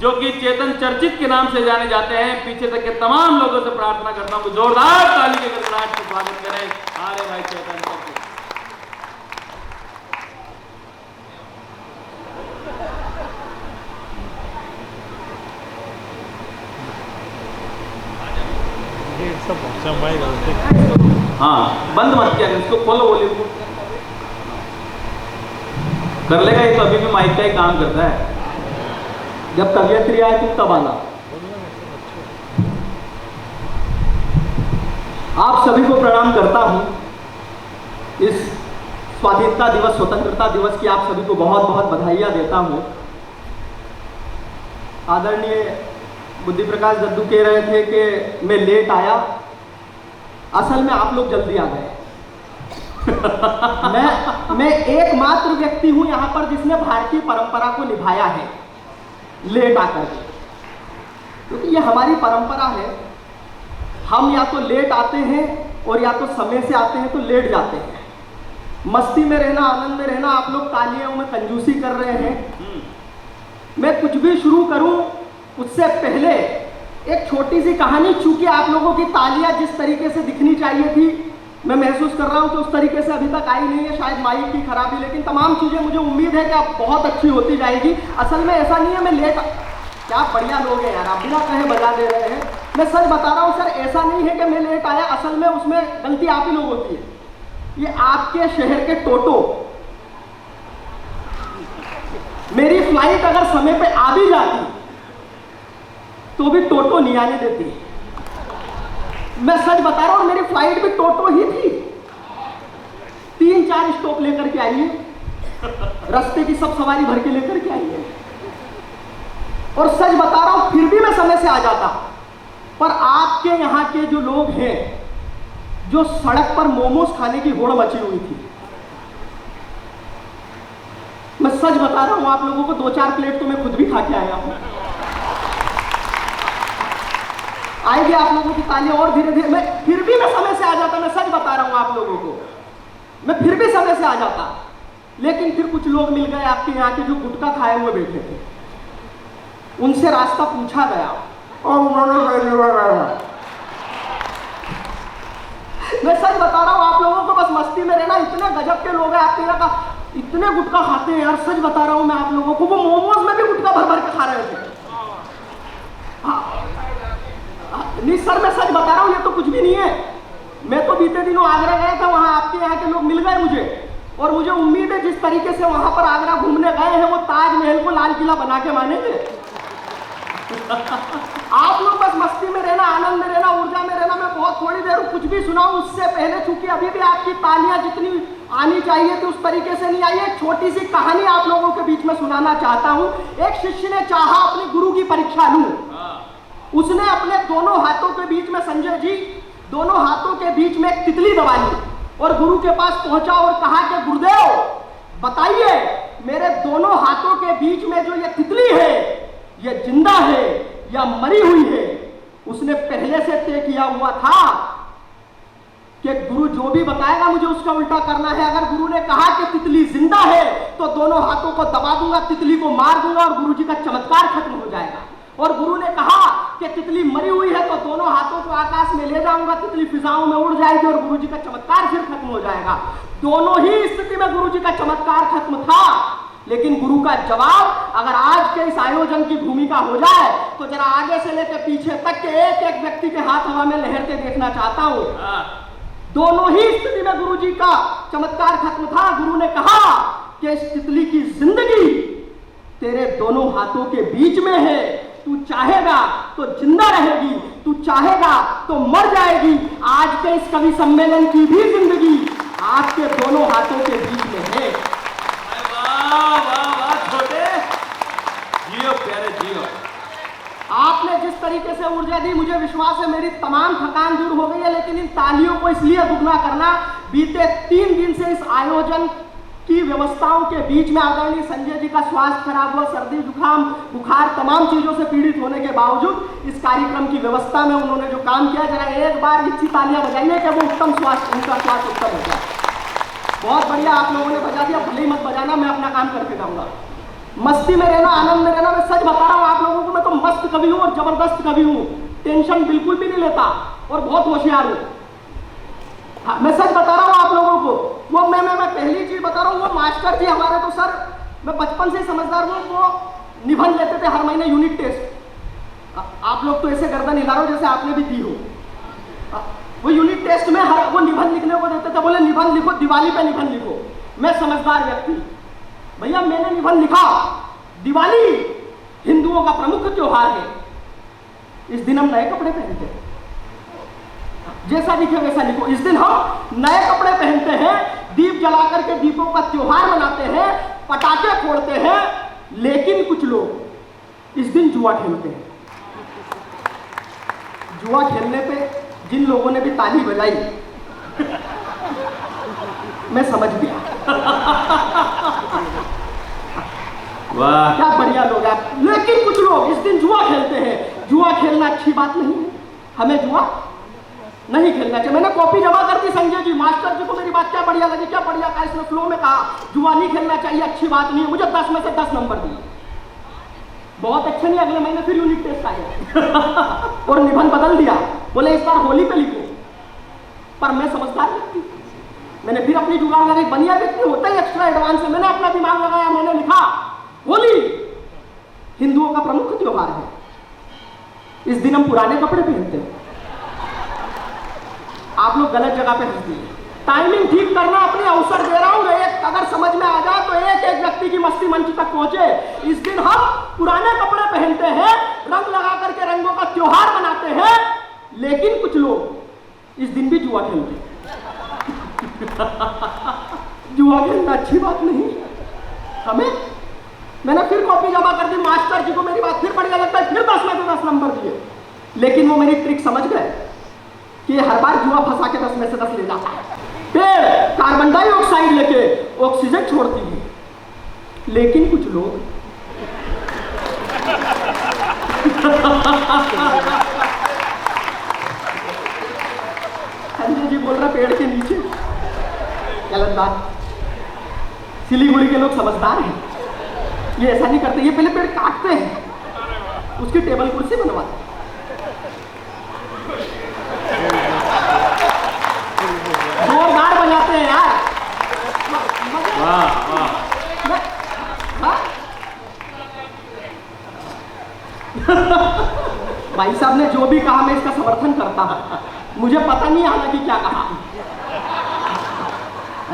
जो कि चेतन चर्चित के नाम से जाने जाते हैं, पीछे तक के तमाम लोगों से प्रार्थना करता हूं जोरदार ताली के गड़गड़ाहट से स्वागत करें। अरे भाई चेतन चर्चित। हाँ, बंद मत किया, इसको खोलो, वॉल्यूम कर लेगा ये तो अभी भी माइक का ही काम करता है। जब कवियत्री आए तुम तब आना। आप सभी को प्रणाम करता हूं। इस स्वाधीनता दिवस, स्वतंत्रता दिवस की आप सभी को बहुत बहुत बधाइयां देता हूं। आदरणीय बुद्धि प्रकाश जद्दू कह रहे थे कि मैं लेट आया, असल में आप लोग जल्दी आ गए। मैं एकमात्र व्यक्ति हूं यहां पर जिसने भारतीय परंपरा को निभाया है लेट आकर के, क्योंकि ये हमारी परंपरा है। हम या तो लेट आते हैं और या तो समय से आते हैं तो लेट जाते हैं। मस्ती में रहना, आनंद में रहना, आप लोग तालियों में कंजूसी कर रहे हैं। मैं कुछ भी शुरू करूं उससे पहले एक छोटी सी कहानी, चूंकि आप लोगों की तालियां जिस तरीके से दिखनी चाहिए थी मैं महसूस कर रहा हूं कि उस तरीके से अभी तक आई नहीं है, शायद माइक की खराबी, लेकिन तमाम चीजें मुझे उम्मीद है कि अब बहुत अच्छी होती जाएगी। असल में ऐसा नहीं है मैं लेट, क्या बढ़िया लोग हैं यार, आप बिना कहे बजा दे रहे हैं। मैं सच बता रहा हूं सर, ऐसा नहीं है कि मैं लेट आया, असल में उसमें गलती आप ही लोग होती है। ये आपके शहर के टोटो, मेरी फ्लाइट अगर समय पे आ भी जाती तो भी टोटो नहीं आने देती। मैं सच बता रहा हूं, मेरी फ्लाइट भी टोटो ही थी। 3-4 स्टॉप लेकर के आई है, रास्ते की सब सवारी भर के लेकर के आई है। और सच बता रहा हूं, फिर भी मैं समय से आ जाता। पर आपके यहाँ के जो लोग हैं, जो सड़क पर मोमोज खाने की होड़ मची हुई थी, मैं सच बता रहा हूं आप लोगों को, 2-4 प्लेट तो मैं खुद भी खा के आया हूं। आएगी आप लोगों की तालियां और धीरे धीरे, मैं फिर भी मैं समय से आ जाता। मैं सच बता रहा हूं आप लोगों को, मैं फिर भी समय से आ जाता। लेकिन फिर कुछ लोग मिल गए आपके यहाँ के जो गुटखा खाए हुए बैठे थे, उनसे रास्ता पूछा गया और उन्होंने, मैं सच बता रहा हूं आप लोगों को, बस मस्ती में रहना। इतने गजब के लोग हैं आपके यहाँ का, इतने गुटखा खाते हैं यार, सच बता रहा हूं मैं आप लोगों को। वो मोमोज में भी गुटखा भर भर के खा रहे थे। नहीं सर, मैं सच बता रहा हूं, ये तो कुछ भी नहीं है। मैं तो बीते दिनों आगरा गया था, वहां आपके यहाँ के लोग मिल गए मुझे, और मुझे उम्मीद है जिस तरीके से वहां पर आगरा घूमने गए हैं वो ताजमहल को लाल किला बना के मानेंगे। आप लोग बस मस्ती में रहना, आनंद में रहना, ऊर्जा में रहना। मैं बहुत थोड़ी देर कुछ भी सुनाऊं उससे पहले, चूंकि अभी भी आपकी तालियां जितनी आनी चाहिए थी उस तरीके से नहीं आई है। छोटी सी कहानी आप लोगों के बीच में सुनाना चाहता हूं। एक शिष्य ने चाहा अपने गुरु की परीक्षा लूं। उसने अपने दोनों हाथों के बीच में, संजय जी, दोनों हाथों के बीच में एक तितली दबा ली और गुरु के पास पहुंचा और कहा कि गुरुदेव बताइए, मेरे दोनों हाथों के बीच में जो ये तितली है, ये जिंदा है या मरी हुई है? उसने पहले से तय किया हुआ था कि गुरु जो भी बताएगा मुझे उसका उल्टा करना है। अगर गुरु ने कहा कि तितली जिंदा है तो दोनों हाथों को दबा दूंगा, तितली को मार दूंगा और गुरु जी का चमत्कार खत्म हो जाएगा। और गुरु ने कहा कि तितली मरी हुई है तो दोनों हाथों को आकाश में ले जाऊंगा, तितली फिजाओं में उड़ जाएगी और गुरु जी का चमत्कार फिर खत्म हो जाएगा। दोनों ही स्थिति में गुरु जी का चमत्कार खत्म था। लेकिन गुरु का जवाब, अगर आज के इस आयोजन की भूमिका हो जाए तो जरा आगे से लेकर पीछे तक के एक एक व्यक्ति के हाथ हवा में लहरते देखना चाहता हूं। दोनों ही स्थिति में गुरु जी का चमत्कार खत्म था। गुरु ने कहा कि इस तितली की जिंदगी तेरे दोनों हाथों के बीच में है, तू चाहेगा तो जिंदा रहेगी, तू चाहेगा तो मर जाएगी। आज के इस कवि सम्मेलन की भी जिंदगी आपके दोनों हाथों के बीच में है। वाह वाह वाह छोटे, जियो प्यारे जियो। आपने जिस तरीके से ऊर्जा दी, मुझे विश्वास है मेरी तमाम थकान दूर हो गई है। लेकिन इन तालियों को इसलिए दुगना करना, बीते 3 दिन से इस आयोजन की व्यवस्थाओं के बीच में आदरणीय संजय जी का स्वास्थ्य खराब हुआ, सर्दी जुकाम बुखार तमाम चीजों से पीड़ित होने के बावजूद इस कार्यक्रम की व्यवस्था में उन्होंने जो काम किया, जरा एक बार इच्छी तालियां बजाइए कि वो उत्तम स्वास्थ्य, उनका स्वास्थ्य उत्तम हो जाए। बहुत बढ़िया आप लोगों ने बजा दिया, भले ही मत बजाना, मैं अपना काम करके जाऊंगा। मस्ती में रहना, आनंद में रहना। मैं सच बता रहा हूँ आप लोगों को, मैं तो मस्त कवि हूँ और जबरदस्त कवि हूँ, टेंशन बिल्कुल भी नहीं लेता और बहुत होशियार हूँ। हाँ, मैं सच बता रहा हूँ आप लोगों को। वो मैं पहली चीज बता रहा हूँ, वो मास्टर जी हमारे तो सर, मैं बचपन से समझदार हूँ, वो निबंध लेते थे हर महीने यूनिट टेस्ट। आप लोग तो ऐसे गर्दन हिला रहे हो जैसे आपने भी दी हो। वो यूनिट टेस्ट में हर वो निबंध लिखने को देते थे, बोले निबंध लिखो, दिवाली पे निबंध लिखो। मैं समझदार व्यक्ति, भैया मैंने निबंध लिखा, दिवाली हिंदुओं का प्रमुख त्योहार है, इस दिन हम नए कपड़े पहनते हैं, जैसा लिखे वैसा लिखो। इस दिन हम नए कपड़े पहनते हैं, दीप जलाकर के दीपों का त्योहार मनाते हैं, पटाखे फोड़ते हैं। लेकिन कुछ लोग इस दिन जुआ खेलते हैं। जुआ खेलने पे जिन लोगों ने भी ताली बजाई मैं समझ गया। वाह क्या बढ़िया लोग आप। लेकिन कुछ लोग इस दिन जुआ खेलते हैं। जुआ खेलना अच्छी बात नहीं है, हमें जुआ नहीं खेलना चाहिए। मैंने कॉपी जमा कर दी संजय जी, मास्टर जी को मेरी बात क्या बढ़िया लगी, क्या बढ़िया कहा, इसने फ्लो में कहा जुआ नहीं खेलना चाहिए, अच्छी बात नहीं है। मुझे 10 में से 10 नंबर दिए। बहुत अच्छे नहीं, अगले महीने फिर यूनिट टेस्ट आया और निबंध बदल दिया, बोले इस बार होली पे लिखो। पर मैं समझदार व्यक्ति, मैंने फिर अपनी जुगाड़ लगा, बनिया व्यक्ति होता ही एक्स्ट्रा एडवांस है, मैंने अपना दिमाग लगाया, मैंने लिखा होली हिंदुओं का प्रमुख त्योहार है, इस दिन हम पुराने कपड़े पहनते हैं। आप लोग गलत जगह पे हंस दिए। टाइमिंग ठीक करना, अपने अवसर दे रहा हूं। एक अगर समझ में आ जाए तो एक एक व्यक्ति की मस्ती मंच तक पहुंचे। इस दिन हम पुराने कपड़े पहनते हैं, रंग लगा करके रंगों का त्योहार मनाते हैं। लेकिन कुछ लोग इस दिन भी जुआ खेलते हैं। जुआ खेलना अच्छी बात नहीं हमें। मैंने फिर कॉपी जमा कर दी, मास्टर जी को मेरी बात फिर बढ़िया लगता है, फिर 10 में से 10 नंबर दिए। लेकिन वो मेरी ट्रिक समझ गए कि हर बार जुआ फंसा के 10 में से 10 ले जाता है। पेड़ कार्बन डाइऑक्साइड लेके ऑक्सीजन छोड़ती है, लेकिन कुछ लोग संजय जी बोल रहे पेड़ के नीचे। गलत बात। सिलीगुड़ी के लोग समझदार हैं, ये ऐसा नहीं करते। ये पहले पेड़ काटते हैं, उसकी टेबल कुर्सी बनवाते हैं। जोरदार बजाते हैं यार। वाह वाह। भाई साहब ने जो भी कहा मैं इसका समर्थन करता हूं। मुझे पता नहीं हालांकि क्या कहा,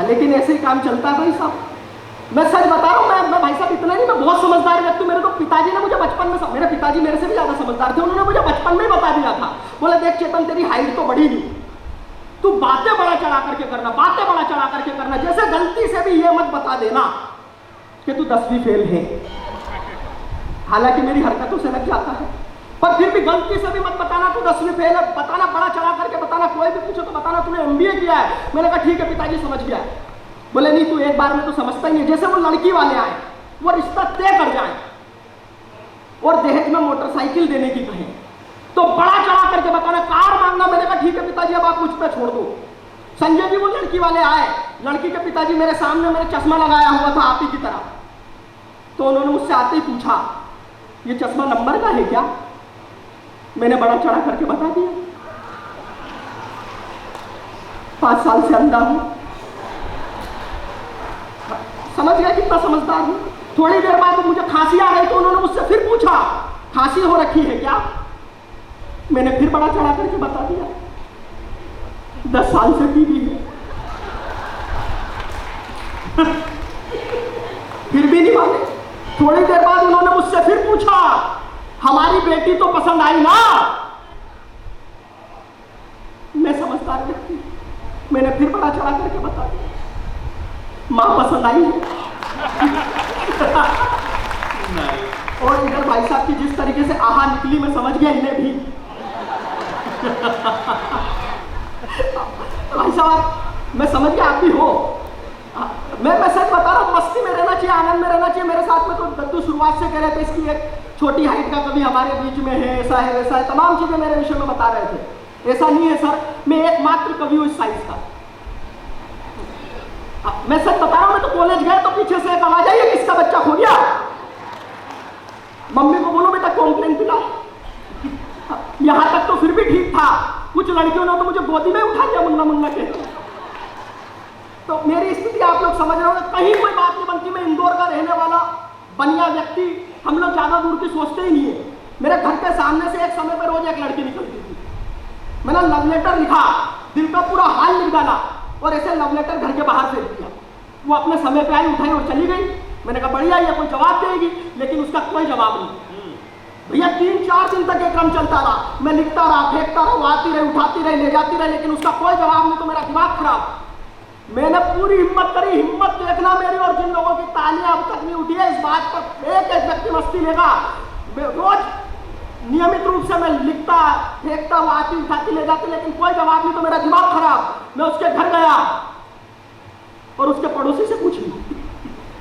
लेकिन ऐसे ही काम चलता है भाई साहब। मैं सच बता रहा हूँ, मैं भाई साहब इतना नहीं, मैं बहुत समझदार व्यक्ति। मेरे तो पिताजी ने मुझे बचपन में, मेरे पिताजी मेरे से भी ज्यादा समझदार थे, उन्होंने मुझे बचपन में ही बता दिया था। बोले देख चेतन, तेरी हाइट तो बढ़ी नहीं, तू बातें बड़ा चढ़ा करके करना, बातें बड़ा चढ़ा करके करना। जैसे गलती से भी ये मत बता देना कि तू 10वीं फेल है। हालांकि मेरी हरकतों से लग जाता है, पर फिर भी गलती से भी मत बताना तू 10वीं फेल है। बताना बड़ा चढ़ा करके बताना, कोई भी पूछो तो बताना तूने MBA किया है। मैंने कहा ठीक है पिताजी, समझ गया। बोले नहीं तू एक बार में तो समझता ही है। जैसे वो लड़की वाले आए, वो रिश्ता तय कर जाए और दहेज में मोटरसाइकिल देने की कहें तो बड़ा चढ़ा करके बताना, कार मांगना। मैंने कहा ठीक है पिताजी, अब आप मुझ पर छोड़ दो। संजय जी वो लड़की वाले आए, लड़की के पिताजी मेरे सामने, मेरे चश्मा लगाया हुआ था आप ही की तरह, तो उन्होंने मुझसे आते ही पूछा ये चश्मा नंबर का है क्या? मैंने बड़ा चढ़ा करके बता दिया 5 साल से अंधा हूं। समझ गया कितना समझदार हूं। थोड़ी देर बाद मुझे खांसी आ गई तो उन्होंने मुझसे फिर पूछा खांसी हो रखी है क्या? मैंने फिर बड़ा चढ़ा करके बता दिया 10 साल से टीबी है। फिर भी नहीं माने। थोड़ी देर बाद उन्होंने मुझसे फिर पूछा हमारी बेटी तो पसंद आई ना? मैं समझदार व्यक्ति, मैंने फिर बड़ा चढ़ा करके बता दिया मां पसंद आई है। और इधर भाई साहब की जिस तरीके से आहा निकली मैं समझ गया इन्हें भी। भाई साहब मैं समझ गया आप भी हो। मैं सच बता रहा हूँ, मस्ती में रहना चाहिए, आनंद में रहना चाहिए। मेरे साथ में तो दद्दू शुरुआत से कह रहे थे इसकी एक छोटी हाइट का कभी हमारे बीच में है, ऐसा है वैसा है, तमाम चीजें मेरे विषय में बता रहे थे। ऐसा नहीं है सर, मैं एकमात्र कवि हूँ इस साइज का। मैं सच बता रहा हूँ, मैं तो कॉलेज गया तो पीछे से एक आवाज आई है किसका बच्चा खो गया। मम्मी को बोलो बेटा कॉम्प्लेन पिला। यहां तक तो फिर भी ठीक था, कुछ लड़कियों ने तो मुझे गोदी में उठा लिया मुन्ना मुन्ना के। तो मेरी स्थिति आप लोग समझ रहे हो, कहीं कोई बात नहीं बनती। मैं इंदौर का रहने वाला बनिया व्यक्ति, हम लोग ज्यादा दूर की सोचते ही नहीं है। मेरे घर के सामने से एक समय पर रोज एक लड़की निकलती थी। मैंने लव लेटर लिखा, दिल का पूरा हाल लिख डाला और ऐसे लव लेटर घर के बाहर फेंक दिया। वो अपने समय पे आई, उठाई और चली गई। मैंने कहा बढ़िया, ये कोई जवाब देगी, लेकिन उसका कोई जवाब नहीं। भैया 3-4 दिन तक ये क्रम चलता रहा। मैं लिखता रहा, फेंकता रहा, वो आती रही, उठाती रही, ले जाती रही, लेकिन उसका कोई जवाब नहीं। तो मेरा दिमाग खराब। मैंने पूरी हिम्मत करी, हिम्मत देखना मेरी और जिन लोगों की तालियां अब तक नहीं उठी है इस बात पर एक एक व्यक्ति मस्ती लेगा। रोज नियमित रूप से मैं लिखता, फेंकता, वो आती, उठाती, ले जाती, लेकिन कोई जवाब नहीं। तो मेरा दिमाग खराब। मैं उसके घर गया और उसके पड़ोसी से पूछी,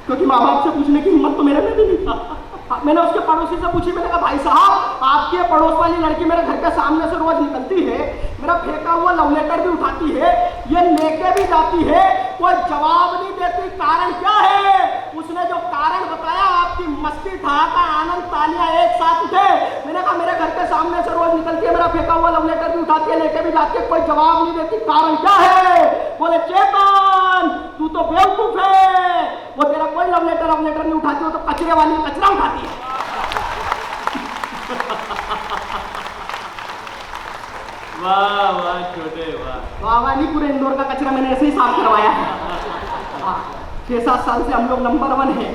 क्योंकि माँ बाप से पूछने की हिम्मत तो मेरे में भी नहीं था। मैंने उसके पड़ोसी से पूछी, मैंने कहा भाई साहब आपकी पड़ोस वाली लड़की मेरे घर के सामने से रोज निकलती है, मेरा फेंका हुआ लव लेटर भी उठाती है, ये लेके भी जाती है, कोई जवाब नहीं देती, कारण क्या है? उसने जो कारण बताया आपकी मस्ती ठहाका आनंद तालियां एक साथ उठे। मैंने कहा मेरे घर के सामने से रोज निकलती है, मेरा फेंका हुआ लव लेटर भी उठाती है, लेके भी जाती है, कोई जवाब नहीं देती, कारण क्या है? बोले चेतन तू तो बेवकूफ है, वो तेरा कोई लव लेटर नहीं उठाती, वो तो कचरे वाली कचरा उठाती है। वाह वाह छोटे वाह। वाह वाह नहीं, पूरे इंदौर का कचरा मैंने ऐसे ही साफ करवाया है। 6-7 साल से हम लोग नंबर 1 है।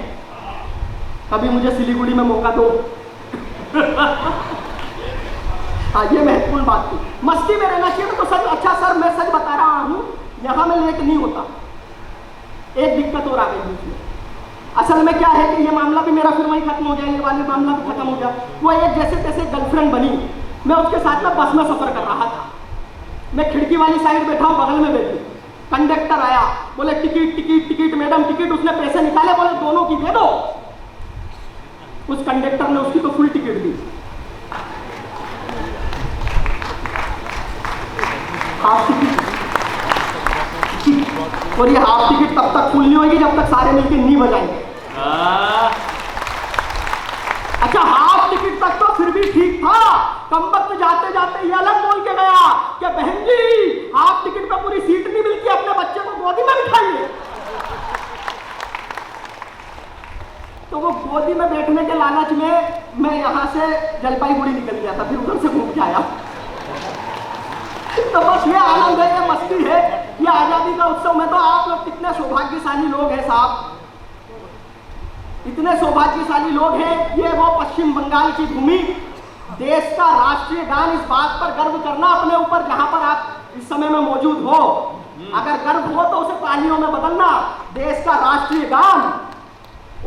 कभी मुझे सिलीगुड़ी में मौका दो। हाँ ये महत्वपूर्ण बात थी। मस्ती में रहना चाहिए तो सच। अच्छा सर मैं सच बता रहा हूँ, यहाँ में लेट नहीं होता। एक दिक्कत और आ गई बीच में। असल में क्या है कि ये मामला भी मेरा फिर वहीं खत्म हो गया, ये वाले मामला भी खत्म हो गया। वो एक जैसे तैसे गर्लफ्रेंड बनी, मैं उसके साथ में बस में सफर कर रहा था। मैं खिड़की वाली साइड बैठा हूँ, बगल में बैठी। कंडक्टर आया, बोले ticket ticket ticket madam ticket. उसने पैसे निकाले, बोले दोनों की दे दो। उस कंडक्टर ने उसकी तो फुल टिकट दी, हाफ टिकट। और ये हाफ टिकट तब तक फुल नहीं होगी जब तक सारे मिलकर नहीं बजाएंगे। अच्छा हाफ टिकट तक तो फिर भी ठीक था। कमबख्त जाते जाते ये अलग बोल के गया कि बहन जी हाफ टिकट पे पूरी सीट नहीं मिलती, अपने बच्चे को गोदी में बिठाइए। तो वो गोदी में बैठने के लालच में मैं यहाँ से जलपाईगुड़ी निकल गया था, फिर उधर से घूम के आया। तो बस ये आनंद है, ये मस्ती है, ये आजादी का उत्सव में। तो आप लोग कितने सौभाग्यशाली लोग हैं साहब, इतने सौभाग्यशाली लोग हैं। ये वो पश्चिम बंगाल की भूमि, देश का राष्ट्रीय गान, इस बात पर गर्व करना अपने ऊपर जहां पर आप इस समय में मौजूद हो। अगर गर्व हो तो उसे तालियों में बदलना। देश का राष्ट्रीय गान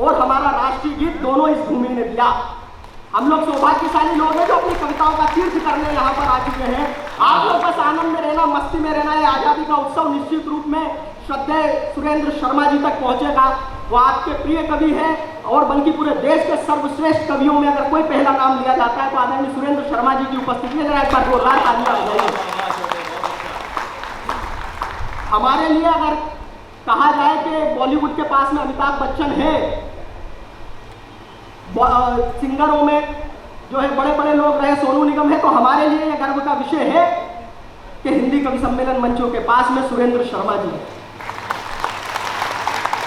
और हमारा राष्ट्रीय गीत दोनों इस भूमि ने दिया। हम लोग सौभाग्यशाली लोग हैं जो अपनी कविताओं का तीर्थ करने यहाँ पर आ चुके हैं। आप लोग बस आनंद में रहना, मस्ती में रहना है। आजादी का उत्सव निश्चित रूप में श्रद्धेय सुरेंद्र शर्मा जी तक पहुंचेगा। वो आपके प्रिय कवि हैं और बल्कि पूरे देश के सर्वश्रेष्ठ कवियों में अगर कोई पहला नाम लिया जाता है तो आदरणीय सुरेंद्र शर्मा जी की उपस्थिति में जरा एक बार जोरदार तालियां बजाइए। हमारे लिए अगर कहा जाए कि बॉलीवुड के पास में अमिताभ बच्चन है, सिंगरों में जो है बड़े बड़े लोग रहे, सोनू निगम है, तो हमारे लिए यह गर्व का विषय है कि हिंदी कवि सम्मेलन मंचों के पास में सुरेंद्र शर्मा जी है।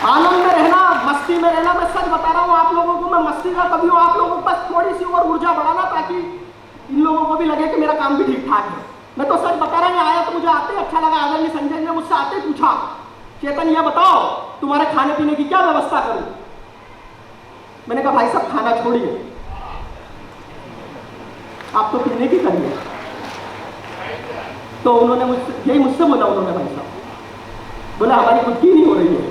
आनंद में रहना, मस्ती में रहना, मैं सच बता रहा हूँ आप लोगों को, मैं मस्ती का कभी हूँ, आप लोगों को बस थोड़ी सी और ऊर्जा बढ़ाना ताकि इन लोगों को भी लगे कि मेरा काम भी ठीक ठाक है। मैं तो सच बता रहा हूँ, आया तो मुझे आते अच्छा लगा। आदरणीय संजय ने मुझसे आते पूछा, चेतन ये बताओ तुम्हारे खाने पीने की क्या व्यवस्था करूं? मैंने कहा भाई साहब खाना छोड़िए, आप तो पीने की करिए। तो उन्होंने मुझसे बोला, उन्होंने भाई साहब बोला हमारी खुद की नहीं हो रही है,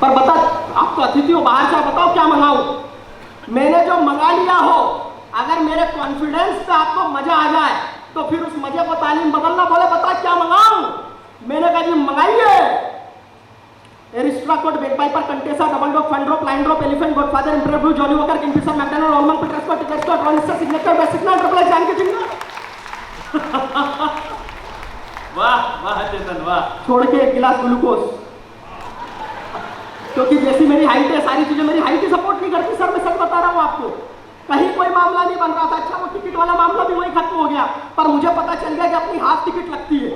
पर बता आप तो अतिथि हो बाहर से, बताओ क्या मंगाऊं? मैंने जो मंगा लिया हो, अगर मेरे कॉन्फिडेंस पे आपको मजा आ जाए तो फिर उस मजे को तालीम बदलना। बोले बता क्या मंगाऊं? मैंने कहा जी मंगाइए Aristocrat, Bagpiper, Contessa, Double Dog, Fun Drop, Line Drop, Elephant, Godfather, Interview, Johnnie Walker, Kingfisher, McDonald, Almond, Peter Scot, टिकस्को, ट्रांजिस्टर, सिग्नेचर, बेसिकना, ट्रिपल एक्स, जान के चिंगा। वाह वाह चेतन वाह। छोड़ के एक गिलास ग्लूकोज, क्योंकि जैसी मेरी हाइट है सारी चीजें मेरी हाइट ही सपोर्ट नहीं करती। सर मैं सच बता रहा हूँ आपको, कहीं कोई मामला नहीं बन रहा था। अच्छा वो टिकट वाला मामला भी वहीं खत्म हो गया, पर मुझे पता चल गया कि अपनी हाफ टिकट लगती है।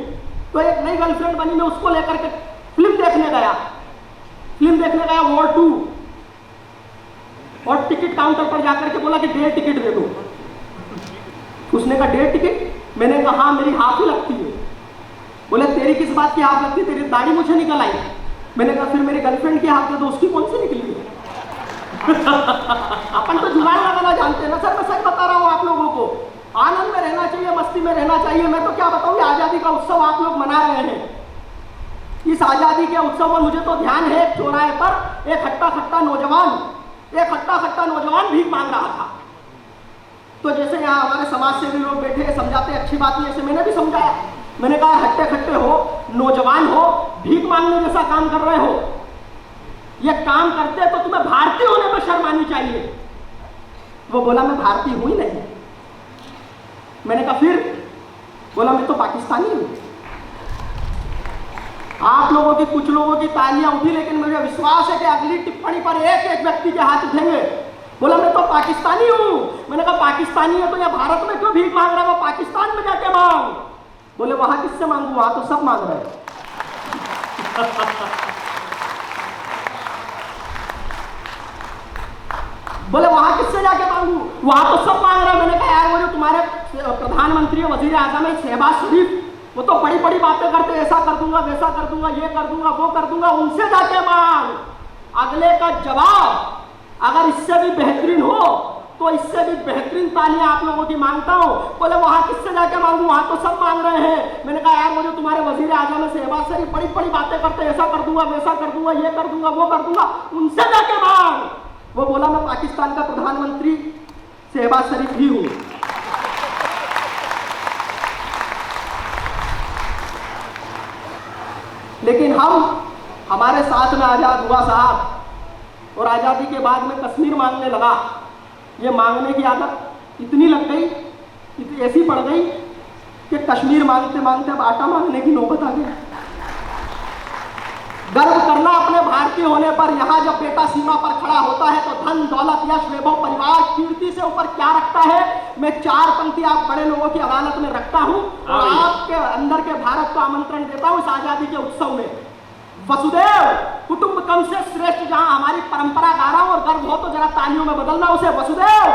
तो एक नई गर्लफ्रेंड बनी, मैं उसको लेकर के फिल्म देखने गया वॉर 2, और टिकट काउंटर पर जाकर के बोला कि 1.5 टिकट दे दो। उसने कहा 1.5 टिकट? मैंने कहा हाँ मेरी हाफ ही लगती है। बोले तेरी किस बात की हाफ लगती है, तेरी दाढ़ी मुझे निकल आई। मैंने कहा फिर मेरी गर्लफ्रेंड की हाफ दे दो, उसकी कौन सी निकली है? अपन तो जुगाड़ लगाना जानते हैं ना सर। मैं सच बता रहा हूँ आप लोगों को, आनंद में रहना चाहिए, मस्ती में रहना चाहिए। मैं तो क्या बताऊँ, आजादी का उत्सव आप लोग मना रहे हैं। इस आजादी के उत्सव में मुझे तो ध्यान है, एक चौराहे पर एक हट्टा खट्टा नौजवान भीख मांग रहा था। तो जैसे यहाँ हमारे समाज से भी लोग बैठे समझाते अच्छी बात नहीं, ऐसे मैंने भी समझाया। मैंने कहा हट्टे खट्टे हो, नौजवान हो, भीख मांगने जैसा काम कर रहे हो, ये काम करते तो तुम्हें भारतीय होने पर शर्म आनी चाहिए। वो बोला मैं भारतीय हूं ही नहीं। मैंने कहा फिर? बोला मैं तो पाकिस्तानी हूं। आप लोगों की, कुछ लोगों की तालियां उठी, लेकिन मुझे विश्वास है कि अगली टिप्पणी पर एक एक व्यक्ति के हाथ उठेंगे। बोला मैं तो पाकिस्तानी हूं। मैंने कहा पाकिस्तानी है तो या भारत में क्यों भीख मांग रहा है, वो पाकिस्तान में जाके मांग। बोले वहां किससे मांगू, वहां तो सब मांग रहे हैं। बोले वहां किससे जाके मांगू, वहां तो सब मांग रहे हैं। मैंने कहा यार वो जो तुम्हारे प्रधानमंत्री वजीर आजम है शहबाज शरीफ, वो तो बड़ी बड़ी बातें करते, ऐसा कर दूंगा, वैसा कर दूंगा, ये कर दूंगा, वो कर दूंगा, उनसे जाके मांग। अगले का जवाब अगर इससे भी बेहतरीन हो तो इससे भी बेहतरीन तालियां आप लोगों की मांगता हूं। बोले वहां किससे जाके मांगू, वहां तो सब मांग रहे हैं। मैंने कहा यार वो जो तुम्हारे वजीर आजम है शहबाज शरीफ बड़ी बड़ी बातें करते, ऐसा कर दूंगा, वैसा कर दूंगा, ये कर दूंगा, वो कर दूंगा, उनसे जाके मांग। वो बोला मैं पाकिस्तान का प्रधानमंत्री शहबाज शरीफ ही हूं। लेकिन हमारे साथ में आजाद हुआ साहब, और आजादी के बाद में कश्मीर मांगने लगा। ये मांगने की आदत इतनी लग गई, ऐसी पड़ गई कि कश्मीर मांगते मांगते अब आटा मांगने की नौबत आ गई। गर्व करना अपने भारतीय होने पर। यहाँ जब बेटा सीमा पर खड़ा होता है तो धन दौलत यश वैभव परिवार कीर्ति से ऊपर क्या रखता है? मैं 4 पंक्ति आप बड़े लोगों की अदालत में रखता हूँ और आपके अंदर के भारत को आमंत्रण देता हूँ इस आजादी के उत्सव में। वसुदेव कुटुंबकम से श्रेष्ठ, जहां हमारी परंपरा गा रहा हूं और गर्व हो तो जरा तालियों में बदलना उसे। वसुदेव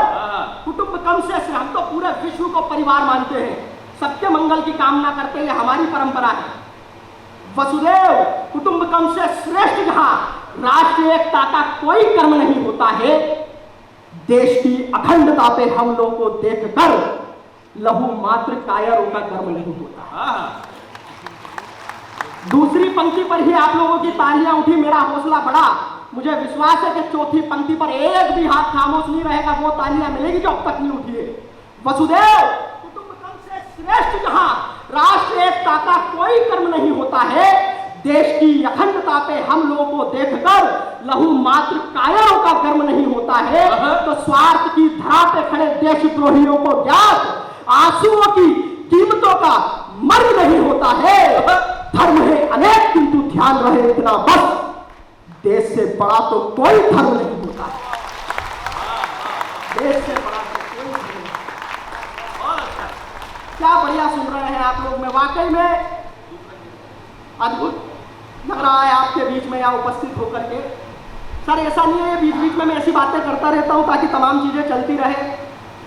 कुटुंबकम से, हम तो पूरे विश्व को परिवार मानते हैं, सबके मंगल की कामना करते हैं, हमारी परंपरा है। वसुदेव कुटुंबकम से श्रेष्ठ, जहां राष्ट्रीय एकता का कोई कर्म नहीं होता है, देश की अखंडता पे हम लोग को देखकर लहू मात्र कायरों का कर्म नहीं होता। दूसरी पंक्ति पर ही आप लोगों की तालियां उठी, मेरा हौसला बढ़ा। मुझे विश्वास है कि चौथी पंक्ति पर एक भी हाथ खामोश नहीं रहेगा, वो तालियां मिलेगी जो अब तक नहीं उठी है। वसुदेव कुटुंबकम से श्रेष्ठ, जहां राष्ट्र एकता का कोई कर्म नहीं होता है, देश की अखंडता पे हम लोगों को देखकर लहू मात्र कायरों का कर्म नहीं होता है, तो स्वार्थ की धरा पे खड़े देशद्रोहियों को ज्ञात आंसुओं की कीमतों का मर्म नहीं होता है। धर्म है अनेक किंतु ध्यान रहे इतना बस, देश से बड़ा तो कोई धर्म नहीं होता। देश से बड़ा तो कोई धर्म नहीं। क्या बढ़िया सुन रहे हैं आप लोग, में वाकई में अद्भुत लग रहा है आपके बीच में यहाँ उपस्थित होकर के। सर ऐसा नहीं है, बीच बीच में मैं ऐसी बातें करता रहता हूँ ताकि तमाम चीजें चलती रहे।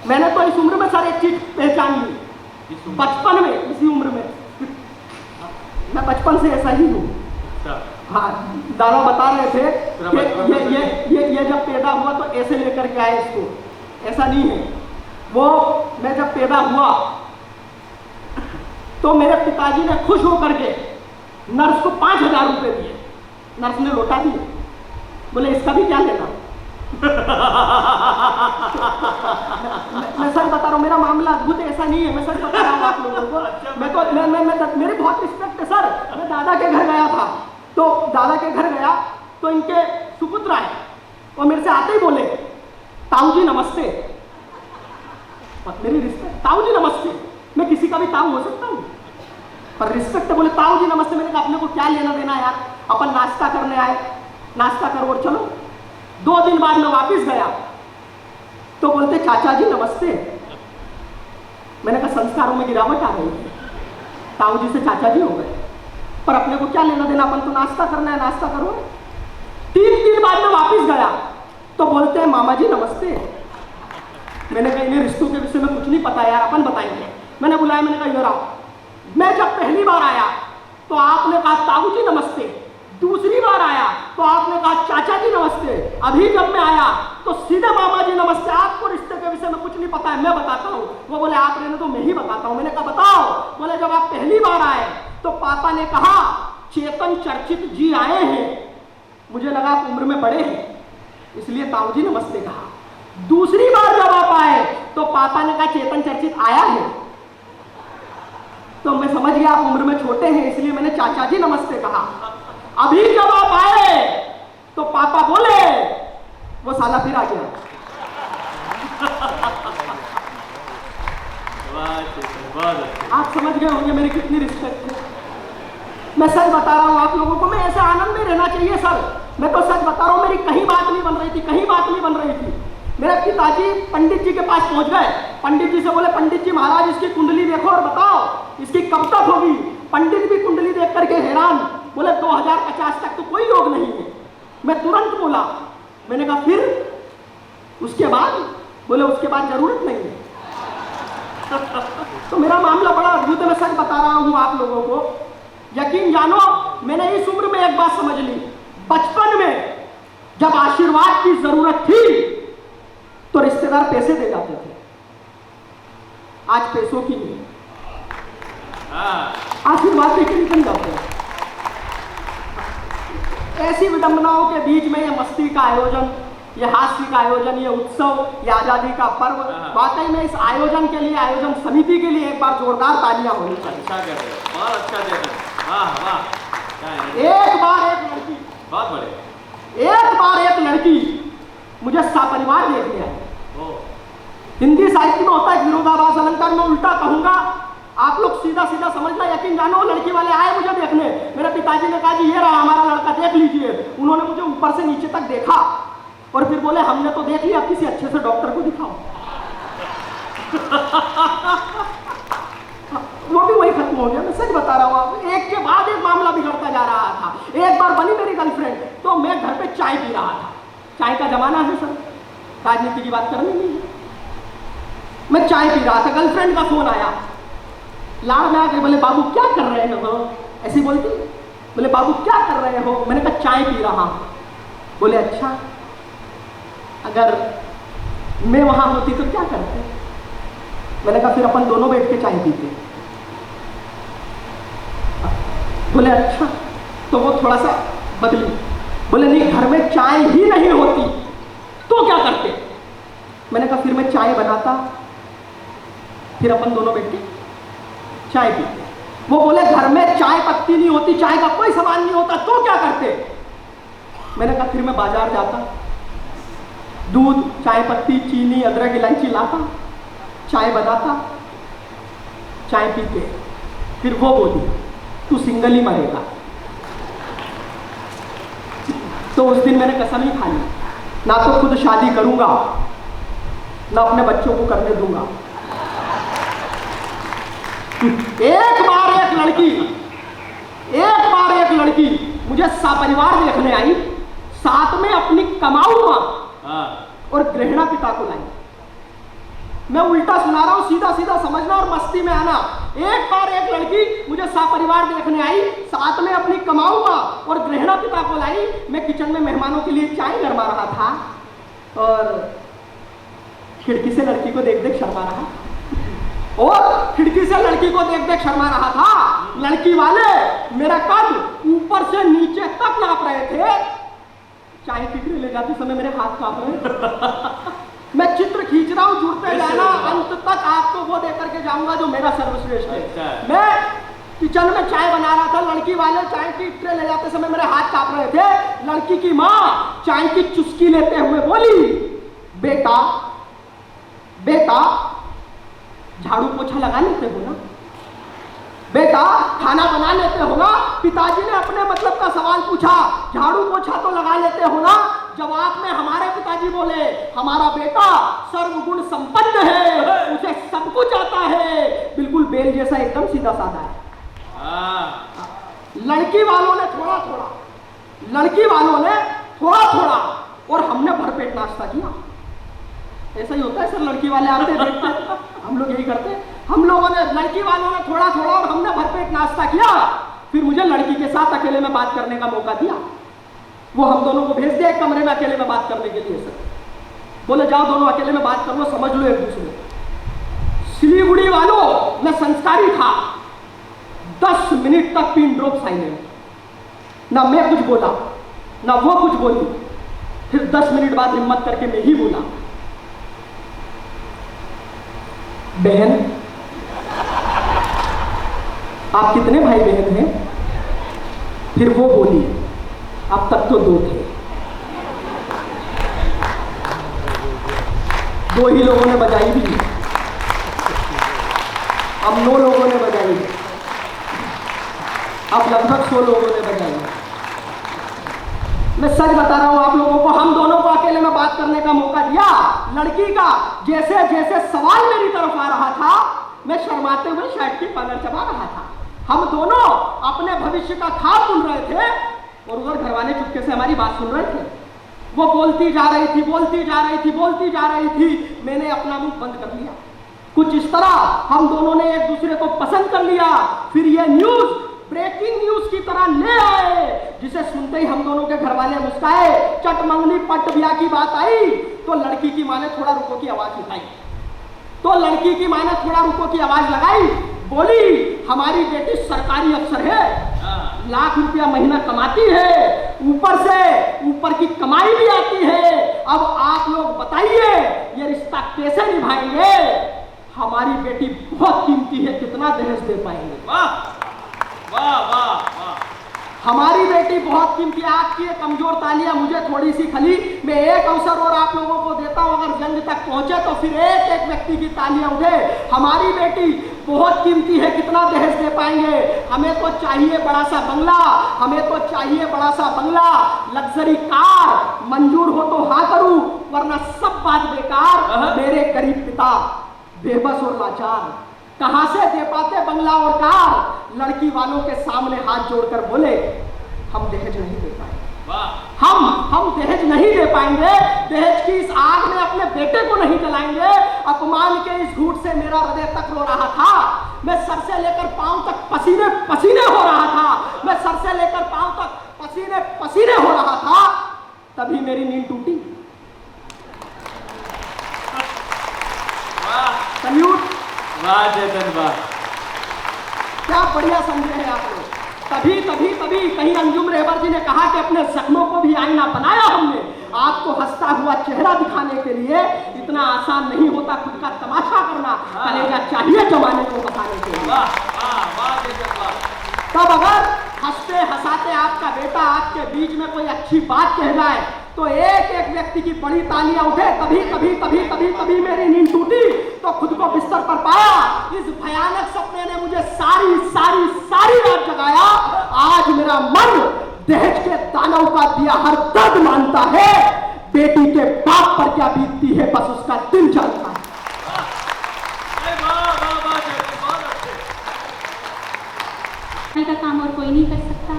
मैंने तो इस उम्र में सर एक चीज पहचान ली, बचपन में, इसी उम्र में मैं बचपन से ऐसा ही हूँ। हाँ, दादा बता रहे थे कि ये जब पैदा हुआ तो ऐसे लेकर के आए इसको, ऐसा नहीं है। वो मैं जब पैदा हुआ तो मेरे पिताजी ने खुश होकर के नर्स को 5,000 रुपए दिए। नर्स ने लौटा दिए, बोले इसका भी क्या लेना। मैं सच बता रहा हूँ, मेरा मामला अद्भुत ऐसा नहीं है, मैं सच बता रहा हूँ आप लोगों को। मैं तो मेरी बहुत रिस्पेक्ट है सर। मैं दादा के घर गया था, तो दादा के घर गया तो इनके सुपुत्र आए और मेरे से आते ही बोले ताऊ जी नमस्ते। मेरी रिस्पेक्ट, ताऊ जी नमस्ते। मैं किसी का भी ताऊ हो सकता हूँ, पर रिस्पेक्ट बोले ताऊ जी नमस्ते। मैंने कहा अपने को क्या लेना देना यार, अपन नाश्ता करने आए, नाश्ता करो और चलो। 2 दिन बाद मैं वापिस गया तो बोलते चाचा जी नमस्ते। मैंने कहा संस्कारों में गिरावट आ गई है, ताऊ जी से चाचा जी हो गए, पर अपने को क्या लेना देना, अपन तो नाश्ता करना है, नाश्ता करो। 3 दिन बाद मैं वापिस गया तो बोलते हैं मामा जी नमस्ते। मैंने कहा इन्हें रिश्तों के विषय में कुछ नहीं पता यार, अपन बताएंगे। मैंने बुलाया, मैंने कहा ये रहा। मैं जब पहली बार आया तो आपने कहा ताऊ जी नमस्ते, दूसरी बार आया तो आपने कहा चाचा जी नमस्ते, अभी जब मैं आया तो सीधे मामा जी नमस्ते। आपको रिश्ते के विषय में कुछ नहीं पता है, मैं बताता हूँ। वो बोले आप रहने तो मैं ही बताता हूँ। मैंने कहा बताओ। बोले जब आप पहली बार आए तो पापा ने कहा चेतन चर्चित जी आए हैं, मुझे लगा आप उम्र में बड़े हैं इसलिए ताऊ जी नमस्ते कहा। दूसरी बार जब आप आए तो पापा ने कहा चेतन चर्चित आया है, तो मैं समझ गया आप उम्र में छोटे हैं इसलिए मैंने चाचा जी नमस्ते कहा। अभी जब आप आए तो पापा बोले वो साला फिर आ गया। आप समझ गए होंगे मेरी कितनी रिस्पेक्ट है। मैं सच बता रहा हूँ आप लोगों को, मैं ऐसे आनंद में रहना चाहिए सर। मैं तो सच बता रहा हूँ, मेरी कहीं बात नहीं बन रही थी, कहीं बात नहीं बन रही थी। मेरे पिताजी पंडित जी के पास पहुंच गए। पंडित जी से बोले पंडित जी महाराज इसकी कुंडली देखो और बताओ इसकी कब तक होगी। पंडित भी कुंडली देख करके हैरान, बोले 2050 तक तो कोई योग नहीं है। मैं तुरंत बोला, मैंने कहा फिर उसके बाद, बोले उसके बाद जरूरत नहीं है। तो मेरा मामला बड़ा अद्भुत है, मैं सच बता रहा हूं आप लोगों को। यकीन जानो मैंने इस उम्र में एक बात समझ ली, बचपन में जब आशीर्वाद की जरूरत थी तो रिश्तेदार पैसे दे जाते थे, आज पैसों की नहीं, आशीर्वाद देके निकल जाते हैं। ऐसी विडंबनाओं के बीच में ये मस्ती का आयोजन, ये हास्य का आयोजन, ये उत्सव, ये आजादी का पर्व, वाकई में इस आयोजन के लिए, आयोजन समिति के लिए एक बार जोरदार तालियां होनी चाहिए। अच्छा कर रहे हो, बहुत अच्छा दे रहे हो, वाह वाह। एक बार एक लड़की, बहुत बड़े, एक बार एक लड़की मुझे सपरिवार देख लिया। हिंदी साहित्य में होता है विरोधाभास अलंकार, में उल्टा कहूंगा, आप लोग सीधा सीधा समझना। यकीन जानो लड़की वाले आए मुझे देखने, मेरे पिताजी ने कहा जी ये रहा हमारा लड़का, देख लीजिए। उन्होंने मुझे ऊपर से नीचे तक देखा और फिर बोले हमने तो देख लिया, किसी अच्छे से डॉक्टर को दिखाओ। वो भी वही खत्म हो गया। मैं सच बता रहा हूँ आपको, एक के बाद एक मामला बिगड़ता जा रहा था। एक बार बनी मेरी गर्लफ्रेंड, तो मैं घर पे चाय पी रहा था। चाय का जमाना है सर, राजनीति की बात करनी नहीं है। मैं चाय पी रहा था, गर्लफ्रेंड का फोन आया, लाड़ में आके बोले बाबू क्या कर रहे हो, ऐसी बोलती, बोले बाबू क्या कर रहे हो। मैंने कहा चाय पी रहा हूं। बोले अच्छा, अगर मैं वहां होती तो क्या करते। मैंने कहा फिर अपन दोनों बैठ के चाय पीते। बोले अच्छा, तो वो थोड़ा सा बदली, बोले नहीं घर में चाय ही नहीं होती तो क्या करते। मैंने कहा फिर मैं चाय बनाता, फिर अपन दोनों बैठ के चाय पीते। वो बोले घर में चाय पत्ती नहीं होती, चाय का कोई सामान नहीं होता तो क्या करते। मैंने कहा फिर मैं बाजार जाता, दूध, चाय पत्ती, चीनी, अदरक, इलायची लाता, चाय बनाता, चाय पीते। फिर वो बोली तू सिंगल ही मरेगा। तो उस दिन मैंने कसम ही खा ली, ना तो खुद शादी करूंगा ना अपने बच्चों को करने दूंगा। एक बार एक लड़की मुझे सपरिवार देखने आई, साथ में अपनी कमाऊ मां और गृहिणी पिता को लाई। मैं उल्टा सुना रहा हूं, सीधा सीधा समझना और मस्ती में आना। एक बार एक लड़की मुझे सपरिवार देखने आई, साथ में अपनी कमाऊ मां और गृहिणी पिता को लाई। मैं किचन में मेहमानों के लिए चाय गरमा रहा था और खिड़की से लड़की को देख देख शर्मा रहा था। लड़की वाले मेरा कद ऊपर से नीचे तक नाप रहे थे। चाय की ट्रे ले जाते समय मेरे हाथ कांप रहे। मैं चित्र खींच रहा हूं, जुड़ते जाना, अंत तक आपको वो देकर के जाऊंगा जो मेरा सर्वश्रेष्ठ है। मैं किचन में चाय बना रहा था, लड़की वाले चाय की ट्रे ले जाते समय मेरे हाथ कांप रहे थे। लड़की की माँ चाय की चुस्की लेते हुए बोली, बेटा बेटा झाड़ू पोछा लगा लेते हो ना, बेटा खाना बना लेते हो ना। पिताजी ने अपने मतलब का सवाल पूछा, झाड़ू पोछा तो लगा लेते हो ना। जवाब में हमारे पिताजी बोले, हमारा बेटा सर्वगुण संपन्न है, उसे सब कुछ आता है, बिल्कुल बेल जैसा एकदम सीधा साधा है। लड़की वालों ने थोड़ा थोड़ा और हमने भरपेट नाश्ता किया। ऐसा ही होता है सर, लड़की वाले आते देखते, हम लोग यही करते। हम लोगों ने, लड़की वालों ने थोड़ा थोड़ा और हमने भरपेट नाश्ता किया। फिर मुझे लड़की के साथ अकेले में बात करने का मौका दिया। वो हम दोनों को भेज दिया एक कमरे में अकेले में बात करने के लिए। सर बोले जाओ दोनों अकेले में बात कर लो, समझ लो एक दूसरे। सिलीगुड़ी वालों मैं संस्कारी था, 10 मिनट तक पिन ड्रॉप साइलेंट, ना मैं कुछ बोला ना वो कुछ बोली। फिर 10 मिनट बाद हिम्मत करके मैं ही बोला, बहन आप कितने भाई बहन हैं? फिर वो बोली, अब तक तो 2 थे। 2 ही लोगों ने बजाई भी, अब 9 लोगों ने बजाई, अब लगभग 100 लोगों ने बजाई। मैं सच बता रहा हूं आप लोगों को, हम दोनों को अकेले में बात करने का मौका दिया। लड़की का जैसे जैसे सवाल मेरी तरफ आ रहा था, मैं शर्माते हुए शर्ट की पकड़ चबा रहा था। हम दोनों अपने भविष्य का ख्वाब सुन रहे थे और उधर घरवाले चुपके से हमारी बात सुन रहे थे। वो बोलती जा रही थी, मैंने अपना मुंह बंद कर लिया। कुछ इस तरह हम दोनों ने एक दूसरे को पसंद कर लिया। फिर ये न्यूज ब्रेकिंग न्यूज की तरह ले आए, जिसे सुनते ही हम दोनों के घर वाले मुस्काए। चट मंगनी पट ब्याह की बात आई तो लड़की की माँ ने थोड़ा रुको की आवाज उठाई, लगाई, बोली हमारी बेटी सरकारी अफसर है, लाख रुपया महीना कमाती है, ऊपर की कमाई भी आती है। अब आप लोग बताइए ये रिश्ता कैसे निभाएंगे? हमारी बेटी बहुत कीमती है, कितना दहेज दे पाएंगे? वाह वाह वाह, हमारी बेटी बहुत कीमती है। आपकी ये कमजोर तालियां मुझे थोड़ी सी खली। मैं एक अवसर और आप लोगों को देता हूं, अगर जंग तक पहुंचे तो फिर एक एक व्यक्ति की तालियां उठे। हमारी बेटी बहुत कीमती है, कितना दहेज दे पाएंगे? हमें तो चाहिए बड़ा सा बंगला, लग्जरी कार, मंजूर हो तो हाँ करूं, वरना सब बात बेकार। मेरे गरीब पिता बेबस और लाचार, कहां से दे पाते बंगला और कार? लड़की वालों के सामने हाथ जोड़कर बोले, हम दहेज नहीं दे पाएंगे, हम दहेज नहीं दे पाएंगे। दहेज की इस आग में अपने बेटे को नहीं जलाएंगे। अपमान के इस घूट से मेरा हृदय तक रो रहा था। मैं सर से लेकर पांव तक पसीने हो रहा था। तभी मेरी नींद टूटी। सल्यूट। वाह चेतन वाह, क्या बढ़िया समझे हैं आप लोग। तभी कहीं अंजुम रहबर जी ने कहा कि अपने जख्मों को भी आईना बनाया हमने। आपको हंसता हुआ चेहरा दिखाने के लिए इतना आसान नहीं होता खुद का तमाशा करना। कलेजा चाहिए जमाने को बताने के लिए। तब अगर हंसते हंसाते आपका बेटा आपके बीच में कोई अच्छी बात कह जाए तो एक एक व्यक्ति की बड़ी तालियां उठे। कभी मेरी नींद टूटी तो खुद को बिस्तर पर पाया। इस भयानक सपने ने मुझे सारी रात जगा लगाया। आज मेरा मन दहेज के दानव का दिया हर दर्द मानता है। बेटी के बाप पर क्या बीतती है बस उसका दिल जानता है। का काम और कोई नहीं कर सकता।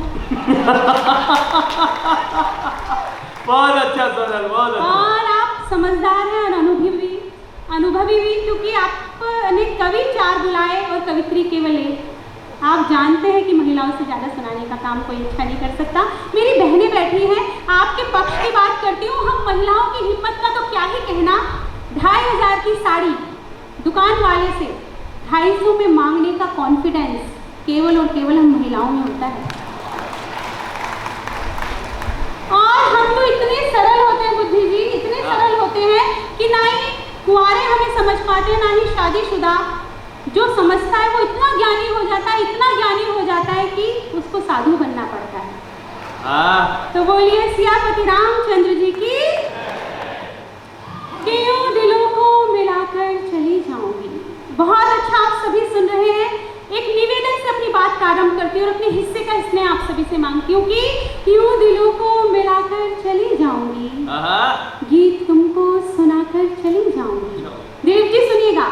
बहुत अच्छा सोनल, बहुत अच्छा। और आप समझदार हैं और अनुभवी भी, क्योंकि आपने कवि 4 बुलाए और कवित्री केवल 1। आप जानते हैं कि महिलाओं से ज़्यादा सुनाने का काम कोई अच्छा नहीं कर सकता। मेरी बहनें बैठी हैं, आपके पक्ष की बात करती हूँ। हम महिलाओं की हिम्मत का तो क्या ही कहना। 2500 की साड़ी दुकान वाले से 250 में मांगने का कॉन्फिडेंस केवल और केवल हम महिलाओं में होता है। और हम तो इतने सरल होते हैं बुद्धि जी, इतने सरल होते हैं कि ना ही कुंवारे हमें समझ पाते हैं, ना ही शादीशुदा। जो समझता है वो इतना ज्ञानी हो जाता है, इतना ज्ञानी हो जाता है कि उसको साधु बनना पड़ता है। तो बोलिए सियापति रामचंद्र जी की। क्यों दिलों को मिलाकर चली जाऊंगी। बहुत अच्छा, आप सभी सुन रहे हैं। एक निवेदन से अपनी बात प्रारंभ करती हूँ और अपने हिस्से का स्नेह आप सभी से मांगती हूँ कि यूं दिलों को मिलाकर चली जाऊंगी, गीत तुमको सुनाकर चली जाऊंगी। देव जी सुनिएगा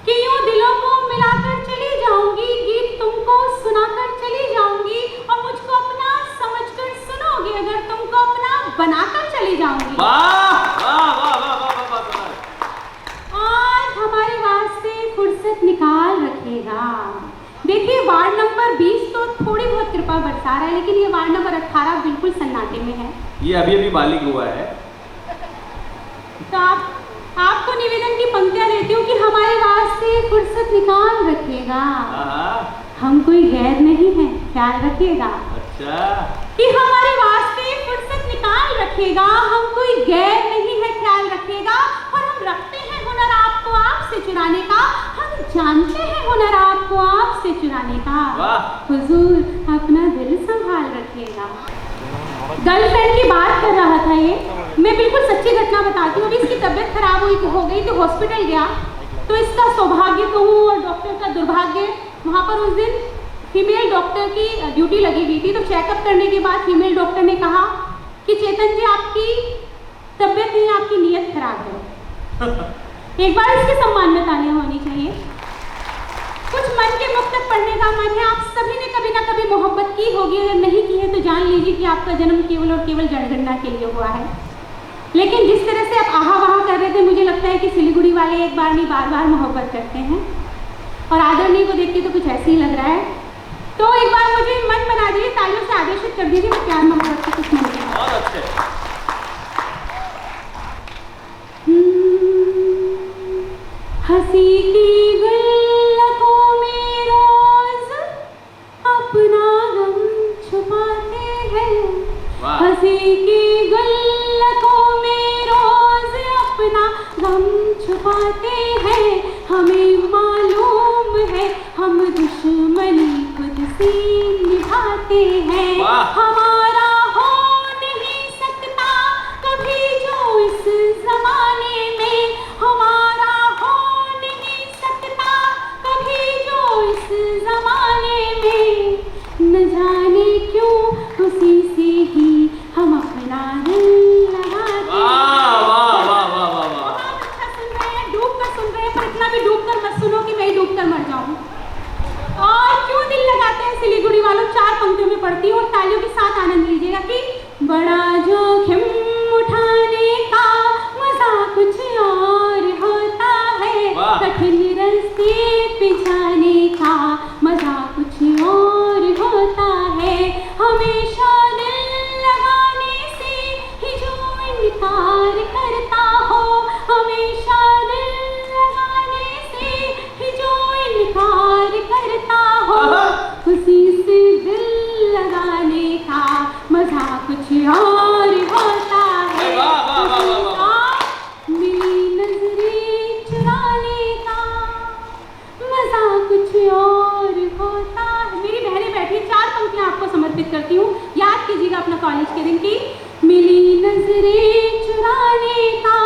कि यूं दिलों को मिलाकर चली जाऊंगी, गीत तुमको सुनाकर चली जाऊंगी और मुझको अपना समझकर सुनोगे अगर तुमको अपना बनाकर चली जाऊंगी। आज हमारे वास्ते फुर्सत निकाल रखेगा। देखिए वार्ड नंबर 20 तो थोड़ी बहुत कृपा बरसा रहा है, लेकिन ये वार्ड नंबर 18 बिल्कुल सन्नाटे में है। ये अभी बालिग हुआ है। तो आपको निवेदन की पंक्तियां देती हूँ कि हमारे वास्ते फुर्सत निकाल रखिएगा। हम कोई गैर नहीं है, ख्याल रखिएगा। अच्छा। कि हमारे वास्ते फुर्सत निकाल रखिएगा, हम कोई गैर नहीं है, ख्याल रखिएगा। और हम रखते हैं हुनर आपको आपसे चुराने का, हम जानते हैं हुनर आपको आपसे चुराने का। हुजूर अपना दिल संभाल रखिएगा। गर्लफ्रेंड की बात कर रहा था ये, मैं बिल्कुल सच्ची घटना बताती हूँ। अभी इसकी तबीयत खराब हो गई तो हॉस्पिटल गया, तो इसका सौभाग्य कहूँ और डॉक्टर का दुर्भाग्य, वहाँ पर उस दिन फीमेल डॉक्टर की ड्यूटी लगी हुई थी। तो चेकअप करने के बाद फीमेल डॉक्टर ने कहा कि चेतन जी आपकी तबीयत नहीं, आपकी नीयत खराब है। एक बार इसके सम्मान में तालियां होनी चाहिए। कुछ मन के मुक्तक पढ़ने का मन है। आप सभी ने कभी ना कभी मोहब्बत की होगी, अगर नहीं की है तो जान लीजिए कि आपका जन्म केवल और केवल जनगणना के लिए हुआ है। लेकिन जिस तरह से आप आहा वहा कर रहे थे, मुझे लगता है कि सिलीगुड़ी वाले एक बार नहीं बार बार मोहब्बत करते हैं और आदरणीय को देख के तो कुछ ऐसे ही लग रहा है। तो एक बार मुझे मन बना दीजिए, तालियों से आदेशित कर दीजिए, मैं प्यार मोहब्बत से कुछ मन के। बहुत अच्छे। हंसी की गुल्लकों में रोज अपना गम छुपाते हैं। हंसी की गुल्लकों में रोज अपना गम छुपाते हैं। हमें मालूम है हम दुश्मनी खुद से निभाते हैं। हमारा हो नहीं सकता कभी जो इस जमाने में, हमारा हो नहीं सकता कभी जो इस जमाने में। न जाने क्यों उसी से ही हम अपना दिल लगाते हैं। बहुत अच्छा सुन रहे हैं, डूब कर सुन रहे हैं, पर इतना भी डूब कर मत सुनो कि मैं ही डूब कर मर जाऊं। और क्यों दिल लगाते हैं सिलीगुड़ी वालों, 4 पंक्तियों में पढ़ती हूँ और तालियों के साथ आनंद लीजिएगा कि बड़ा जोखिम उठाने का मजा कुछ और होता है, कठिन रास्ते पे जाने का मजा कुछ और होता है। हमेशा दिल लगाने से ही जो इनकार करता हो, हमेशा दिल लगाने से ही जो इनकार करता हो, उसी से दिल लगाने का मजा कुछ और होता है। मिली नजरें चुराने का मजा कुछ और होता है। मेरी बहनें बैठी, 4 पंक्तियां आपको समर्पित करती हूँ, याद कीजिएगा अपना कॉलेज के दिन की। मिली नजरें चुराने का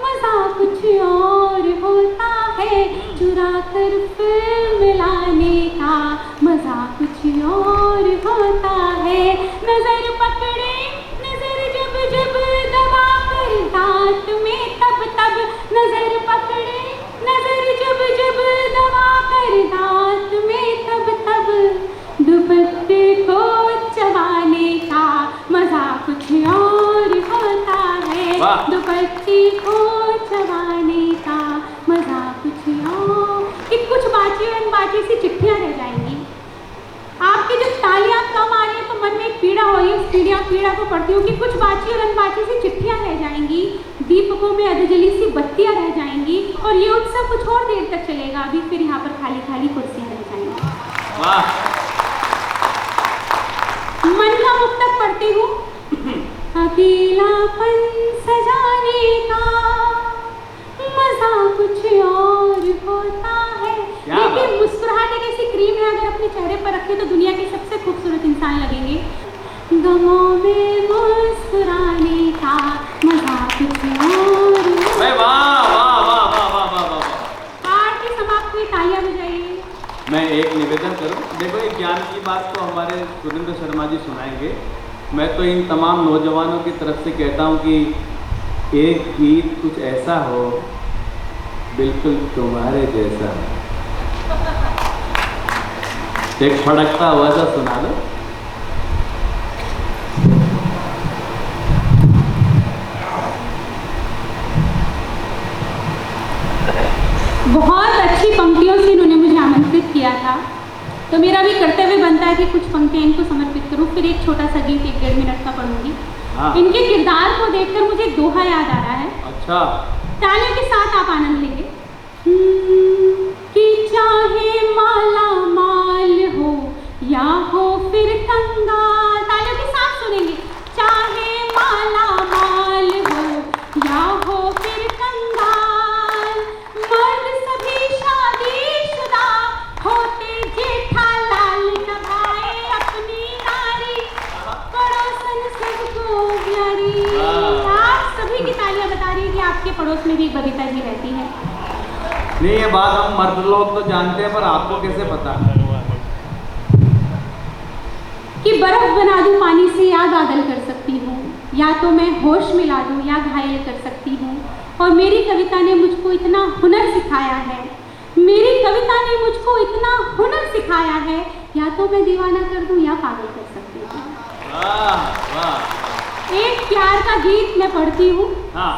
मजा कुछ और होता है, चुरा कर फिर मिलाने का मजा कुछ और होता है। नजर पकड़े नजर जब जब दबा कर दांत में तब तब, नजर पकड़े नजर जब जब दबा कर दांत में तब तब, दुपट्टे को चबाने का मजा कुछ और होता है। दुपट्टे को चबाने का मजा कुछ और। कि कुछ बाची और अनबाची सी चिट्ठियां रह जाएंगी। आपकी जब तालियां कम आ रही है तो मन में एक पीड़ा हो रही है, उस पीड़ा को पढ़ती हूँ कि कुछ बाची और अनबाची सी चिट्ठियां रह जाएंगी, दीपकों में अधजली सी बत्तियां रह जाएंगी, और ये उत्सव कुछ और देर तक चलेगा। अभी फिर यहाँ पर खाली खाली कुर्सियां रह जाएंगी। मन का मुक्तक पढ़ती हूँ। अकेलापन सजाने का मजा कुछ और होता है। देखिए, मुस्कुराहट एक ऐसी क्रीम है, अगर अपने चेहरे पर रखें तो दुनिया के सबसे खूबसूरत इंसान लगेंगे। गमों में मुस्कुराने का मजा कुछ और। वाह वाह वाह वाह वाह वाह वाह। आरती समाप्त हुई, तालियां बजाइए। मैं एक निवेदन करूं, देखो एक ज्ञान की बात तो हमारे सुरेंद्र शर्मा जी सुनाएंगे। मैं तो इन तमाम नौजवानों की तरफ से कहता हूं कि एक गीत कुछ ऐसा हो बिल्कुल तुम्हारे जैसा, एक फड़कता हुआ सा सुना दो। बहुत अच्छी पंक्तियों से इन्होंने मुझे आमंत्रित किया था, तो मेरा भी कर्तव्य बनता है कि कुछ पंक्तियां इनको समर्पित करूं। फिर एक छोटा सा गीत 1-1.5 मिनट का पढ़ूंगी। इनके किरदार को देखकर मुझे एक दोहा याद आ रहा है। अच्छा, तालियों के साथ आप आनंद लेंगे। कि चाहे माला माल हो या हो फिर कंगाल, तालियों के साथ सुनेंगे। चाहे माला माल हो या हो फिर कंगाल, मर्द सभी शादीशुदा होते जेठालाल नभाए अपनी नारी, पड़ोसन सबको प्यारी। आप सभी की तालियां बता रही है कि आपके पड़ोस में भी एक बबीता जी रहती है। नहीं, ये बात हम मर्द लोग तो जानते हैं, पर आपको कैसे पता? कि बर्फ बना दूं पानी से या बादल कर सकती हूँ, या तो मैं होश मिला दूं या घायल कर सकती हूँ। और मेरी कविता ने मुझको इतना हुनर सिखाया है, मेरी कविता ने मुझको इतना हुनर सिखाया है, या तो मैं दीवाना कर दूं या पागल कर सकती हूँ। एक प्यार का गीत मैं पढ़ती हूँ।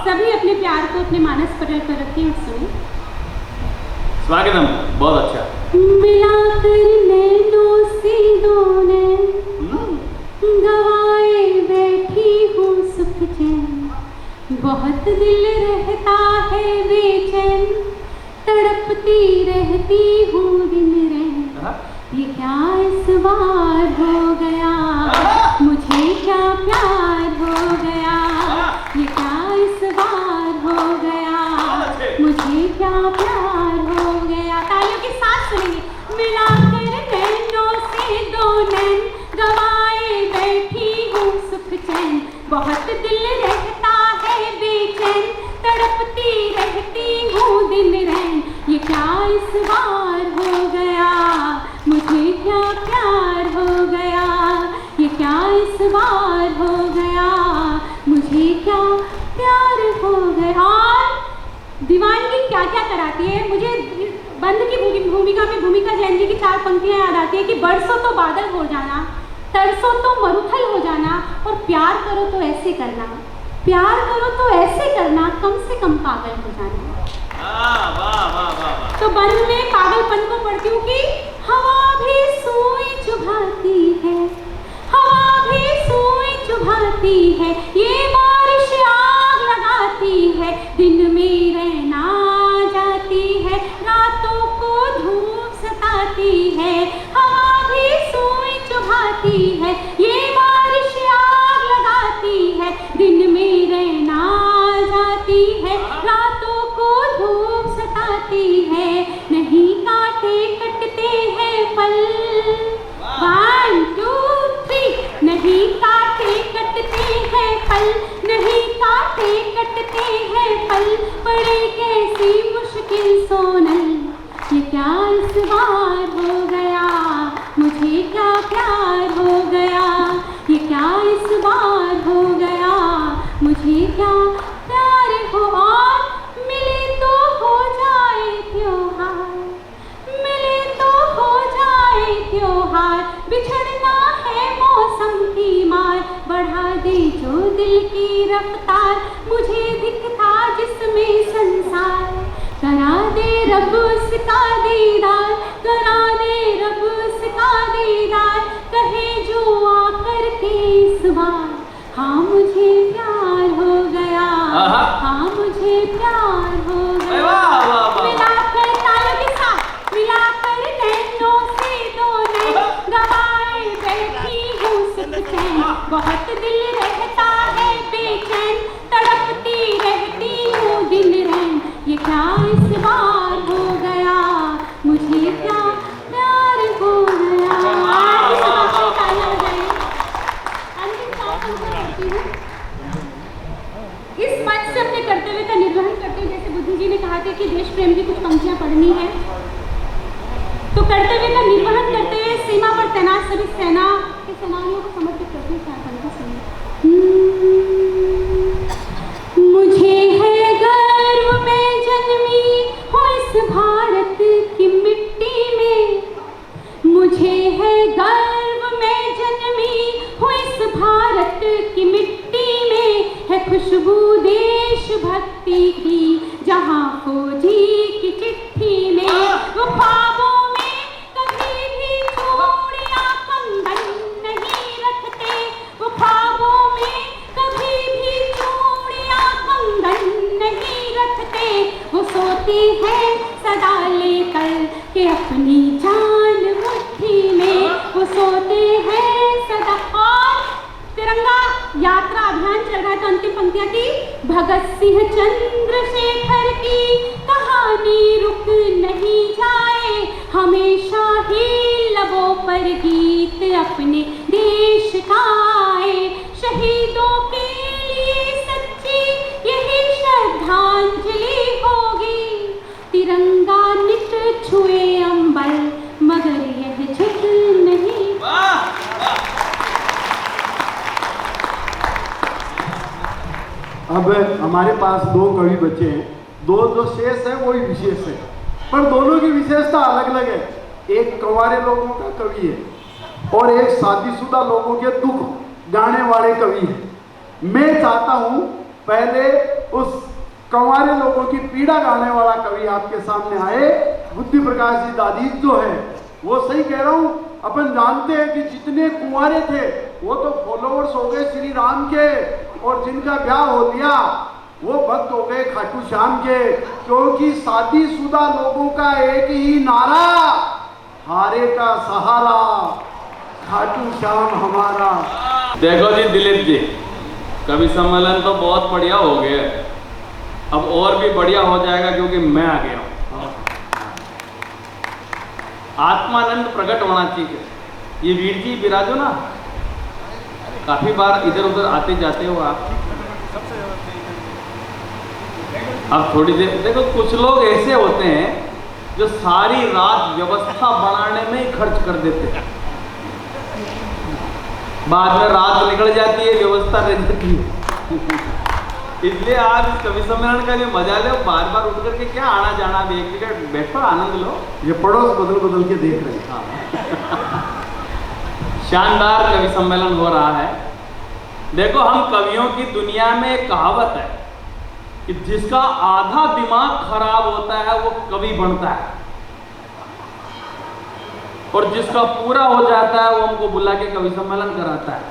सभी अपने प्यार को अपने मानस पटल पर रखें और सुने। स्वागतम, बहुत अच्छा। मिलाकर नैनों से दो नैन, गवाए बैठी हूँ सुख चैन, बहुत दिल रहता है बेचैन, तड़पती रहती हूँ दिन रैन। ये क्या इस बार हो गया, मुझे क्या प्यार हो गया, ये क्या इस बार हो गया, मुझे क्या प्यार हो गया। तालियों के साथ सुनेंगे। मिलाकर नैनों से दो नैन, गवाए बैठी हूँ सुख चैन, बहुत दिल रहता है बेचैन, तड़पती रहती हूँ दिन रैन। ये क्या इस बार हो गया, मुझे क्या प्यार हो गया, ये क्या इस बार हो गया, मुझे क्या प्यार हो गया। और दीवानगी क्या क्या कराती है। मुझे बंद की भूमिका में भूमिका जैन जी की 4 पंक्तियां याद आती है कि बरसों तो बादल हो जाना, तरसों तो मरुथल हो जाना, और प्यार करो तो ऐसे करना, प्यार करो तो ऐसे करना, कम से कम पागल हो जाना। तो बंद में पागलपन को पढ़ती हूँ कि हवा भी सुई चुभाती है, हवा भी सुई चुभाती है, ये बारिश आग लगाती है, दिन में रहना जाती है, रातों को धूप सताती है। हवा भी सुई चुभाती है, ये बारिश आग लगाती है, दिन में रहना जाती है, रातों को धूप सताती है। नहीं काटे कटते हैं पल, 1 2 3, नहीं काटे कटते हैं पल, नहीं काटे कटते हैं पल, पड़े कैसी मुश्किल सोनल, ये क्या इस बार हो गया, मुझे क्या प्यार रब उसका दीदार, करा दे रब उसका दीदार, कहे जो आकर के इस बार, हाँ मुझे प्यार हो गया, हाँ मुझे प्यार हो गया। मिलाकर तालों के साथ, मिलाकर नैनों से दो नैन, गवाए बैठी हूँ सुख चैन, बहुत दिल रहता है बेचैन, तड़पती रहती हूँ दिल रैन, ये क्या इस बार हो गया, मुझे क्या प्यार हो गया। इस बात से तालियां बजाएं। अंतिम बात मैं करती हूँ, इस मंच से अपने कर्तव्य का निर्वहन करते हुए, जैसे बुद्धि जी ने कहा था कि देश प्रेम की कुछ पंक्तियां पढ़नी है, तो कर्तव्य का निर्वहन करते हुए सीमा पर तैनात सभी सेना के सेनानियों को समर्पित करते हुए चार पंक्ति सुनिए। मुझे है गर्व में जन्मी हूँ इस भारत की मिट्टी में, मुझे है गर्व में जन्मी हूँ इस भारत की मिट्टी में, है खुशबू देश भक्ति की जहाँ फौजी की चिट्ठी में, वो ख्वाबों में कभी भी चूड़ियाँ कंगन नहीं रखते, वो ख्वाबों में कभी भी चूड़ियाँ कंगन नहीं रखते, वो सोते हैं सदा लेकर के अपनी जान मुट्ठी में, वो सोते हैं सदा। और तिरंगा यात्रा अभियान चल रहा है तो अंतिम पंक्तियां की, भगत सिंह चंद्रशेखर की कहानी रुक नहीं जाए, हमेशा ही लबों पर गीत अपने देश का आए, शहीदों के लिए सच्ची यही श्रद्धांजलि होगी, तिरंगा नित छुए अंबर मगर यह झुक नहीं। अब हमारे पास दो कवि बचे हैं, दो जो शेष है वही विशेष है, पर दोनों की विशेषता अलग अलग है। एक कंवारे लोगों का कवि है और एक शादीशुदा लोगों के दुख गाने वाले कवि है। मैं चाहता हूँ पहले उस कंवारे लोगों की पीड़ा गाने वाला कवि आपके सामने आए। बुद्धि प्रकाश जी दादी जो है, वो सही कह रहा हूँ, अपन जानते हैं कि जितने कुंवारे थे वो तो फॉलोअर्स हो गए श्री राम के, और जिनका ब्याह हो लिया वो भक्त हो गए खाटू श्याम के, क्योंकि शादीशुदा लोगों का एक ही नारा, हारे का सहारा खाटू श्याम हमारा। देखो जी दिलीप जी, कवि सम्मेलन तो बहुत बढ़िया हो गया, अब और भी बढ़िया हो जाएगा क्योंकि मैं आ गया हूँ। आत्मानंद प्रकट होना चाहिए। ये वीर जी विराजो ना, काफी बार इधर उधर आते जाते हो आप। अब थोड़ी देर देखो, कुछ लोग ऐसे होते हैं जो सारी रात व्यवस्था बनाने में ही खर्च कर देते हैं, बाद में रात निकल जाती है, व्यवस्था रह जाती है। इसलिए आप इस कवि सम्मेलन का जो मजा लो, बार बार उठ करके क्या आना जाना, एक जगह बैठो आनंद लो। ये पड़ोस बदल बदल के देख रहे हैं। शानदार कवि सम्मेलन हो रहा है। देखो, हम कवियों की दुनिया में एक कहावत है कि जिसका आधा दिमाग खराब होता है वो कवि बनता है, और जिसका पूरा हो जाता है वो हमको बुला के कवि सम्मेलन कराता है।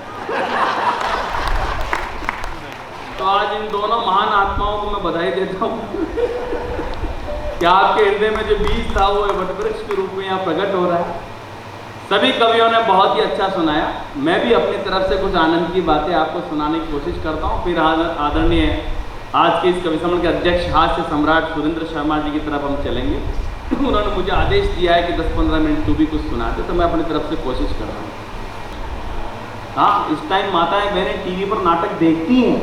तो आज इन दोनों महान आत्माओं को मैं बधाई देता हूँ कि आपके हृदय में जो बीज था वो वटवृक्ष के रूप में यहाँ प्रकट हो रहा है। सभी कवियों ने बहुत ही अच्छा सुनाया। मैं भी अपनी तरफ से कुछ आनंद की बातें आपको सुनाने की कोशिश करता हूँ। फिर आदरणीय आज के इस कवि सम्मेलन के अध्यक्ष हास्य सम्राट सुरेंद्र शर्मा जी की तरफ हम चलेंगे। उन्होंने मुझे आदेश दिया है कि 10-15 मिनट तू भी कुछ सुना दे, तो मैं अपनी तरफ से कोशिश कर रहा हूँ। हाँ, इस टाइम माताएं बहनें टीवी पर नाटक देखती हैं,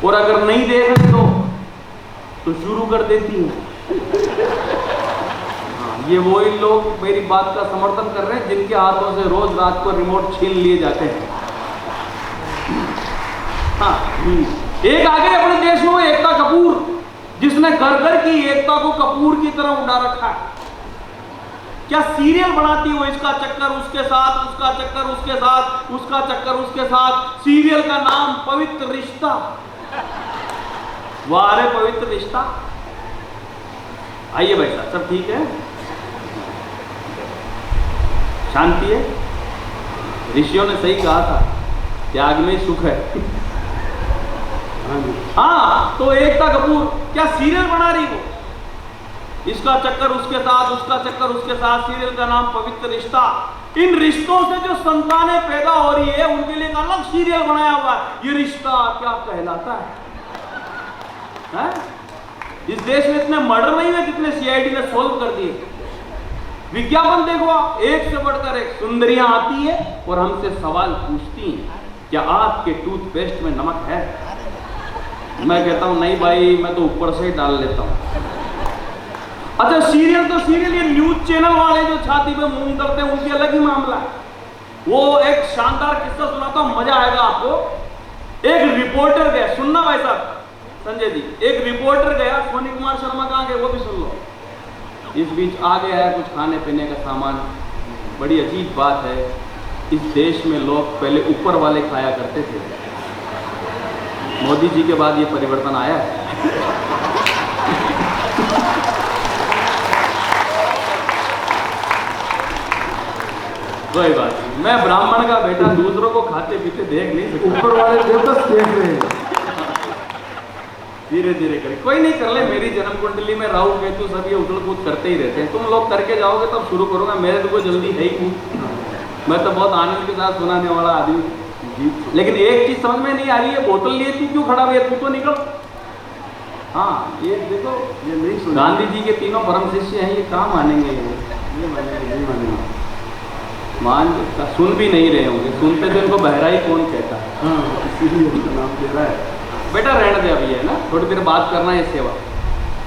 और अगर नहीं देख रहे तो शुरू कर देती हैं। हाँ, ये वही लोग मेरी बात का समर्थन कर रहे हैं जिनके हाथों से रोज रात को रिमोट छीन लिए जाते हैं। हाँ, एक आगे अपने देश में एकता कपूर, जिसने घर घर की एकता को कपूर की तरह उड़ा रखा है। क्या सीरियल बनाती हो, इसका चक्कर उसके साथ, उसका चक्कर उसके साथ, उसका चक्कर उसके साथ। सीरियल का नाम पवित्र रिश्ता। वारे पवित्र रिश्ता। आइए भाई साहब, सब ठीक है, शांति है। ऋषियों ने सही कहा था, त्याग में सुख है। हाँ, तो एकता कपूर क्या सीरियल बना रही वो, इसका चक्कर उसके साथ, उसका चक्कर उसके साथ। सीरियल का नाम पवित्र रिश्ता। इन रिश्तों से जो संतानें पैदा हो रही है उनके लिए एक अलग सीरियल बनाया हुआ है। ये रिश्ता क्या कहलाता है? इस देश में इतने मर्डर नहीं हुए जितने सीआईडी ने सोल्व कर दिए। विज्ञापन देखो, एक से बढ़कर एक सुंदरियां आती है और हमसे सवाल पूछती हैं, क्या आपके टूथपेस्ट में नमक है? मैं कहता हूं नहीं भाई, मैं तो ऊपर से ही डाल लेता हूं। अच्छा, सीरियल तो सीरियल, ये न्यूज चैनल वाले जो छाती पे मूंग करते हैं उनकी अलग ही मामला है। वो एक शानदार किस्सा सुनाता हूं, मजा आएगा आपको। एक रिपोर्टर गया, सुनना भाई साहब संजय जी, एक रिपोर्टर गया, सोनी कुमार शर्मा कहाँ गए वो भी सुन लो। इस बीच आ गया है कुछ खाने पीने का सामान। बड़ी अजीब बात है, इस देश में लोग पहले ऊपर वाले खाया करते थे, मोदी जी के बाद ये परिवर्तन आया है। कोई बात नहीं, मैं ब्राह्मण का बेटा दूसरों को खाते पीते देख नहीं सकता, ऊपर वाले देवता देख रहे हैं। धीरे धीरे करें, कोई नहीं कर ले। मेरी जन्म कुंडली में राहु केतु सब ये उछल कूद करते ही रहते हैं। तुम लोग करके जाओगे तब शुरू करूंगा, मेरे तो कोई जल्दी है ही नहीं। मैं तो बहुत आनंद के साथ सुनाने वाला आदमी जी। लेकिन एक चीज समझ में नहीं आ रही है, बोतल लिए तू क्यों खड़ा हुआ, तू तो निकल। हाँ ये देखो, ये नहीं सुन, गांधी जी के तीनों परम शिष्य हैं, ये कहाँ मानेंगे? ये मानेंगे नहीं मानेंगे? मान सुन भी नहीं रहे होंगे, सुनते तो इनको बहराई कौन कहता है। हाँ, इसीलिए उनका नाम दे रहा है। बेटा रहने दे, अभी है ना, थोड़ी देर बात करना है सेवा,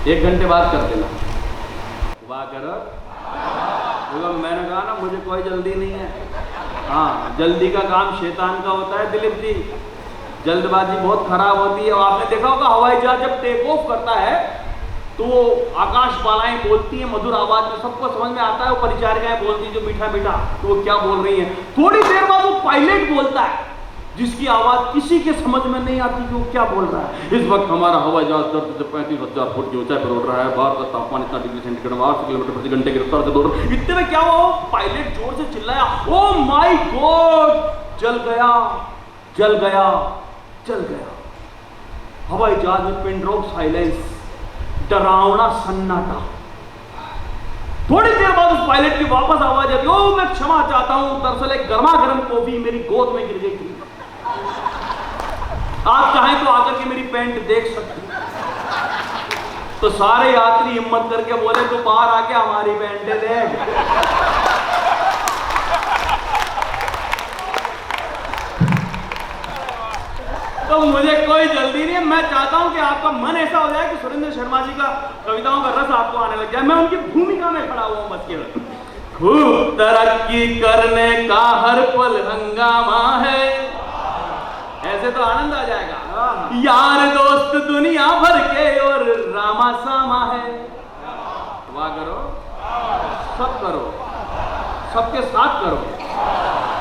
1 घंटे बाद कर देना। वाह करो, मैंने कहा ना मुझे कोई जल्दी नहीं है। हाँ, जल्दी का काम शैतान का होता है दिलीप जी, जल्दबाजी बहुत खराब होती है। और आपने देखा होगा हवाई जहाज जब टेक ऑफ करता है तो आकाश बालाएं बोलती हैं मधुर आवाज में, सबको समझ में आता है। वो परिचारिकाएं बोलती हैं जो मीठा मीठा, तो वो क्या बोल रही हैं। थोड़ी देर बाद वो पायलट बोलता है जिसकी आवाज किसी के समझ में नहीं आती कि वो क्या बोल रहा है। इस वक्त हमारा हवाई जहाज 35,000 फुट की ऊंचाई पर उड़ रहा है, बाहर का तापमान इतना डिग्री सेंटीग्रेड 8 किलोमीटर प्रति घंटे की रफ्तार से दौड़ रहा है। इतने में क्या हुआ, पायलट जोर से चिल्लाया, ओ माय गॉड, जल गया जल गया जल गया। हवाई जहाज में पिन ड्रॉप साइलेंस, डरावना सन्नाटा। थोड़ी देर बाद उस पायलट की वापस आवाज आई, ओ मैं क्षमा चाहता हूं, दरअसल एक गर्मा गर्म कॉफी मेरी गोद में गिर गई थी। आप चाहें तो आकर के मेरी पैंट देख सकते। तो सारे यात्री हिम्मत करके बोले, तो बाहर आके हमारी पैंटें देख। तो मुझे कोई जल्दी नहीं है, मैं चाहता हूं कि आपका मन ऐसा हो जाए कि सुरेंद्र शर्मा जी का कविताओं का रस आपको आने लग जाए। मैं उनकी भूमिका में खड़ा हुआ हूं बस केवल। खूब तरक्की करने का हर पल हंगामा है, ऐसे तो आनंद आ जाएगा। यार दोस्त दुनिया भर के और रामा सामा है। वाह करो, सब करो, सबके साथ करो।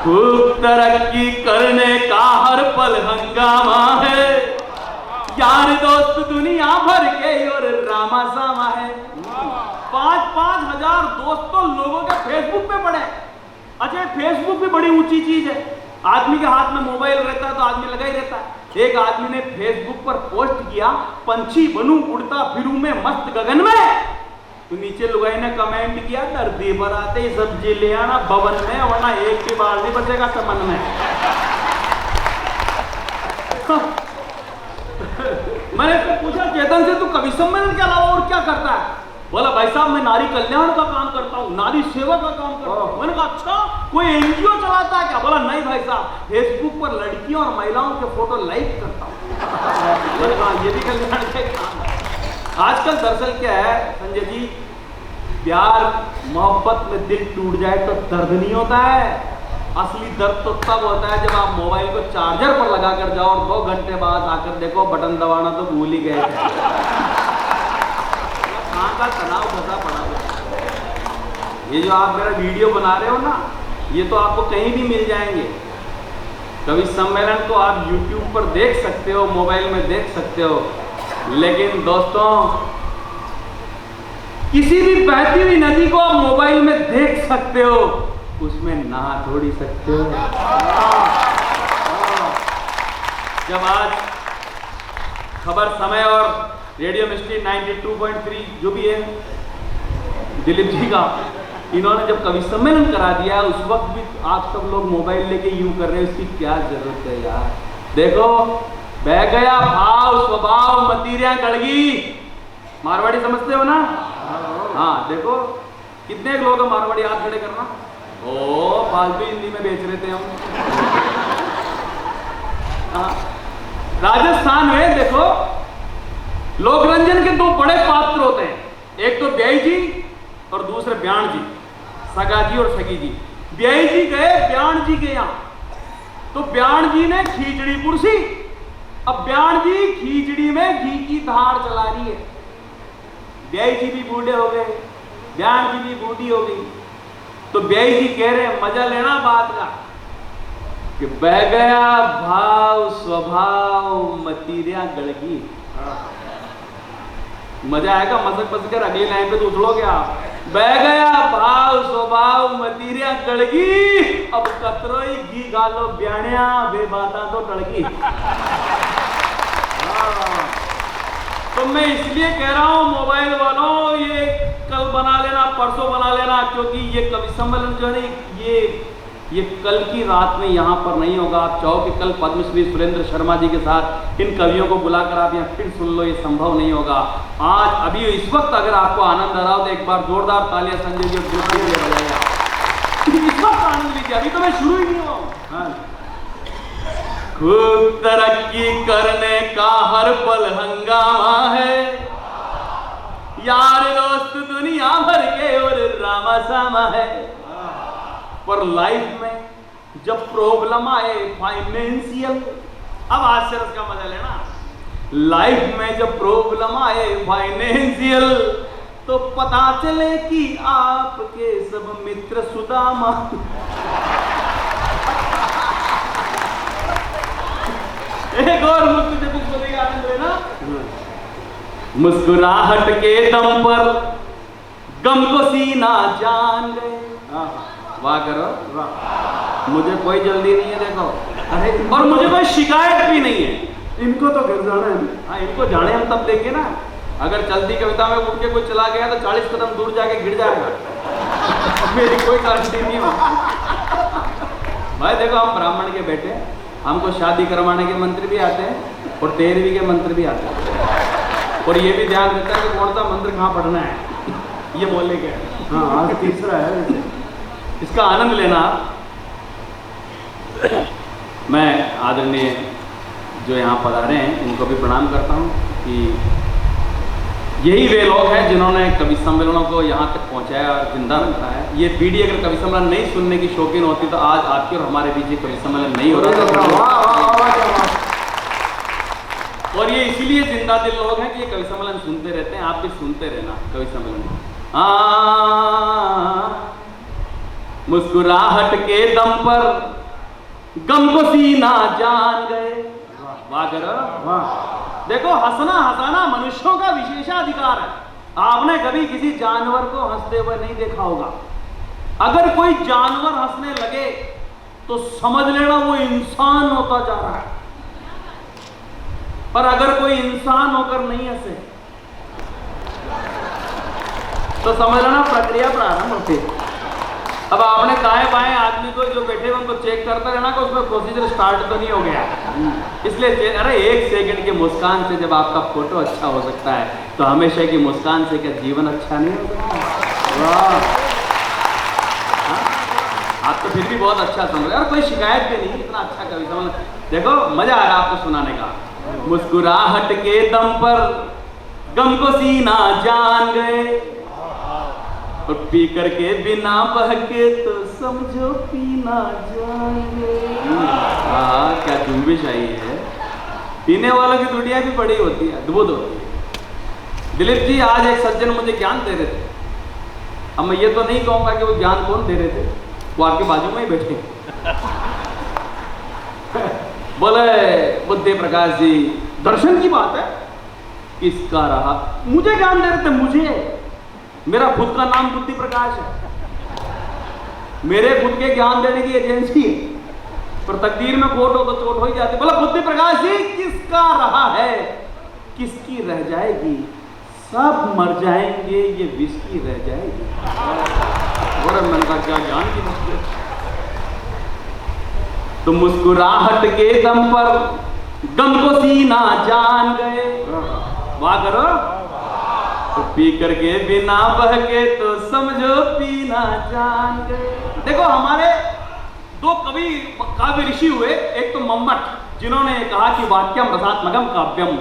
खूब तरक्की करने का हर पल हंगामा है, यार दोस्त दुनिया भर के और रामा सामा है। 5-5 हजार दोस्त तो लोगों के फेसबुक पे पड़े। अच्छा, फेसबुक भी बड़ी ऊंची चीज है। आदमी के हाथ में मोबाइल रहता है तो आदमी लगा ही रहता है। एक आदमी ने फेसबुक पर पोस्ट किया, पंछी बनूं उड़ता फिरूं मैं मस्त गगन में। तो नीचे लुगाई ने कमेंट किया, धरती पर आते ही सब्जी ले आना भवन में, वरना एक भी बार नहीं बचेगा समन में। मैंने तो पूछा, चेतन से तू कवि सम्मेलन के अलावा और क्या करता है? बोला भाई साहब मैं नारी कल्याण का काम करता हूँ, नारी सेवा का काम करता हूँ। मैंने कहा अच्छा, कोई एनजीओ चलाता है क्या? बोला नहीं भाई साहब, फेसबुक पर लड़कियों और महिलाओं के फोटो लाइक करता हूँ। मैंने कहा ये भी कल्याण का काम है। आजकल दरअसल क्या है संजय जी, प्यार मोहब्बत में दिल टूट जाए तो दर्द नहीं होता है। असली दर्द तो तब होता है जब आप मोबाइल को चार्जर पर लगा कर जाओ और 2 घंटे बाद आकर देखो बटन दबाना तो भूल ही गए थे। कहाँ का तनाव फंसा पड़ा है। ये जो आप मेरा वीडियो बना रहे हो ना, ये तो आपको कहीं भी मिल जाएंगे। कवि सम्मेलन तो आप YouTube पर देख सकते हो, मोबाइल में देख सकते हो, लेकिन दोस्तों किसी भी बहती हुई नदी को आप मोबाइल में देख सकते हो, उसमें नहा थोड़ी सकते हो। जब आज खबर समय और रेडियो मिस्ट्री 92.3 जो भी है दिलीप जी का, इन्होंने जब कवि सम्मेलन करा दिया, उस वक्त भी आप सब लोग मोबाइल लेके यूं कर रहे हैं, उसकी क्या जरूरत है यार। देखो, बह गया भाव स्वभाव मतीरियां गड़गी। मारवाड़ी समझते हो ना? हाँ, देखो कितने लोग हैं मारवाड़ी, हाथ खड़े करना। ओ फालतू हिंदी में बेच रहे थे हम। राजस्थान में देखो, लोक रंजन के दो बड़े पात्र होते हैं, एक तो ब्याई जी और दूसरे ब्याण जी, सगा जी और सगी जी। ब्याई जी गए ब्याण जी के यहाँ, तो ब्याण जी ने खीचड़ी पुरसी। अब ब्याण जी खीचड़ी में घी की धार चला रही है। ब्याई जी भी बूढ़े हो गए, ब्याण जी भी बूढ़ी हो गई। तो ब्याई जी कह रहे हैं, मजा लेना बात का कि बह गया भाव स्वभाव मतीरियां गड़गी। मजा आएगा मसक बस कर, अगली लाइन पे तो उछलोगे आप। बह गया भाव स्वभाव मतीरियां गड़गी, अब कतरोई घी गालो ब्याणिया वे बाता तो टड़गी। तो मैं इसलिए कह रहा हूं मोबाइल वालों, ये कल बना लेना, परसों बना लेना, क्योंकि ये कवि सम्मेलन जो है ये कल की रात में यहाँ पर नहीं होगा। आप चाहो कि कल पद्मश्री सुरेंद्र शर्मा जी के साथ इन कवियों को बुलाकर आप यहाँ फिर सुन लो, ये संभव नहीं होगा। आज अभी इस वक्त अगर आपको आनंद आ रहा हो तो एक बार जोरदार तालियां संजय जी इस वक्त आनंद लीजिए, अभी तो मैं शुरू ही नहीं हुआ। खूब तरक्की करने का हर पल हंगामा है, यार दोस्त दुनिया भर के और रामा सामा है। पर लाइफ में जब प्रॉब्लम आए फाइनेंशियल, अब आश्चर्य का मजा लेना, लाइफ में जब प्रॉब्लम आए फाइनेंशियल, तो पता चले कि आपके सब मित्र सुदामा। एक और आनंद लेना। मुस्कुराहट के दम पर गम को सीना जान गए। वाह करो वाह, मुझे कोई जल्दी नहीं है देखो, अरे और मुझे कोई शिकायत भी नहीं है। इनको तो घर जाना है। हाँ, इनको जाने हम तब देंगे ना। अगर चलती कविता में उठ के कोई चला गया तो 40 कदम दूर जाके गिर जाएगा। मेरी कोई गारंटी नहीं हो। भाई देखो, हम ब्राह्मण के बेटे, हमको शादी करवाने के मंत्र भी आते हैं और 13वीं के मंत्र भी आते हैं, और ये भी ध्यान देता है कि कौन सा मंत्र कहाँ पढ़ना है, ये बोले क्या। हाँ, आज तीसरा है, इसका आनंद लेना। मैं आदरणीय जो यहाँ पधारे हैं इनको भी प्रणाम करता हूँ कि यही वे लोग हैं जिन्होंने कवि सम्मेलनों को यहाँ तक पहुँचाया और जिंदा रखा है। ये पीढ़ी अगर कवि सम्मेलन नहीं सुनने की शौकीन होती तो आज आपके और हमारे बीच कवि सम्मेलन नहीं हो रहा था। और ये इसीलिए जिंदा दिल लोग हैं कि ये कवि सम्मेलन सुनते रहते हैं। आप भी सुनते रहना कवि सम्मेलन। मुस्कुराहट के दम पर गम को सीना जान गए। वाह करो वाह। देखो, हंसना हंसाना मनुष्यों का विशेषाधिकार है। आपने कभी किसी जानवर को हंसते हुए नहीं देखा होगा। अगर कोई जानवर हंसने लगे तो समझ लेना वो इंसान होता जा रहा है, पर अगर कोई इंसान होकर नहीं हंसे तो समझ लेना प्रक्रिया प्रारंभ होती है। अब आपने दाएं बाएं आदमी को जो बैठे उनको चेक करता रहना कि उसमें प्रोसीजर स्टार्ट तो नहीं हो गया। इसलिए अरे 1 सेकंड की मुस्कान से जब आपका फोटो अच्छा हो सकता है तो हमेशा की मुस्कान से क्या जीवन अच्छा नहीं हो सकता। वाह, आप तो फिर भी बहुत अच्छा सुन रहे हैं और कोई शिकायत भी नहीं। इतना अच्छा कवि सम्मेलन, देखो मजा आ रहा आपको सुनाने का। मुस्कुराहट के दम पर गम को सीना जान गए, और पी करके बिना बहके तो समझो पीना जाएंगे। क्या जुम्बिश आई है। पीने वालों की दुनिया भी बड़ी होती है, अद्भुत होती है। दिलीप जी आज एक सज्जन मुझे ज्ञान दे रहे थे। अब मैं ये तो नहीं कहूंगा कि वो ज्ञान कौन दे रहे थे, वो आपके बाजू में ही बैठे। बोले बुद्धि प्रकाश जी, दर्शन की बात है, किसका रहा। मुझे ज्ञान दे रहे थे, मुझे मेरा खुद का नाम बुद्धि प्रकाश है, मेरे खुद के ज्ञान देने की एजेंसी है, पर तकदीर में खोट हो तो चोट हो ही जाती। बोला बुद्धि प्रकाश जी किसका रहा है, किसकी रह जाएगी, सब मर जाएंगे, ये विष की रह जाएगी। और मन का क्या ज्ञान की बात है। तो मुस्कुराहट के दम पर गम को सीना जान गए, वाह करो। तो पी करके बिना बह के तो समझो पीना जान गए। देखो हमारे दो कवि काव्य ऋषि हुए, एक तो मम्मट जिन्होंने कहा कि वाक्यम रसात्मकम काव्यम,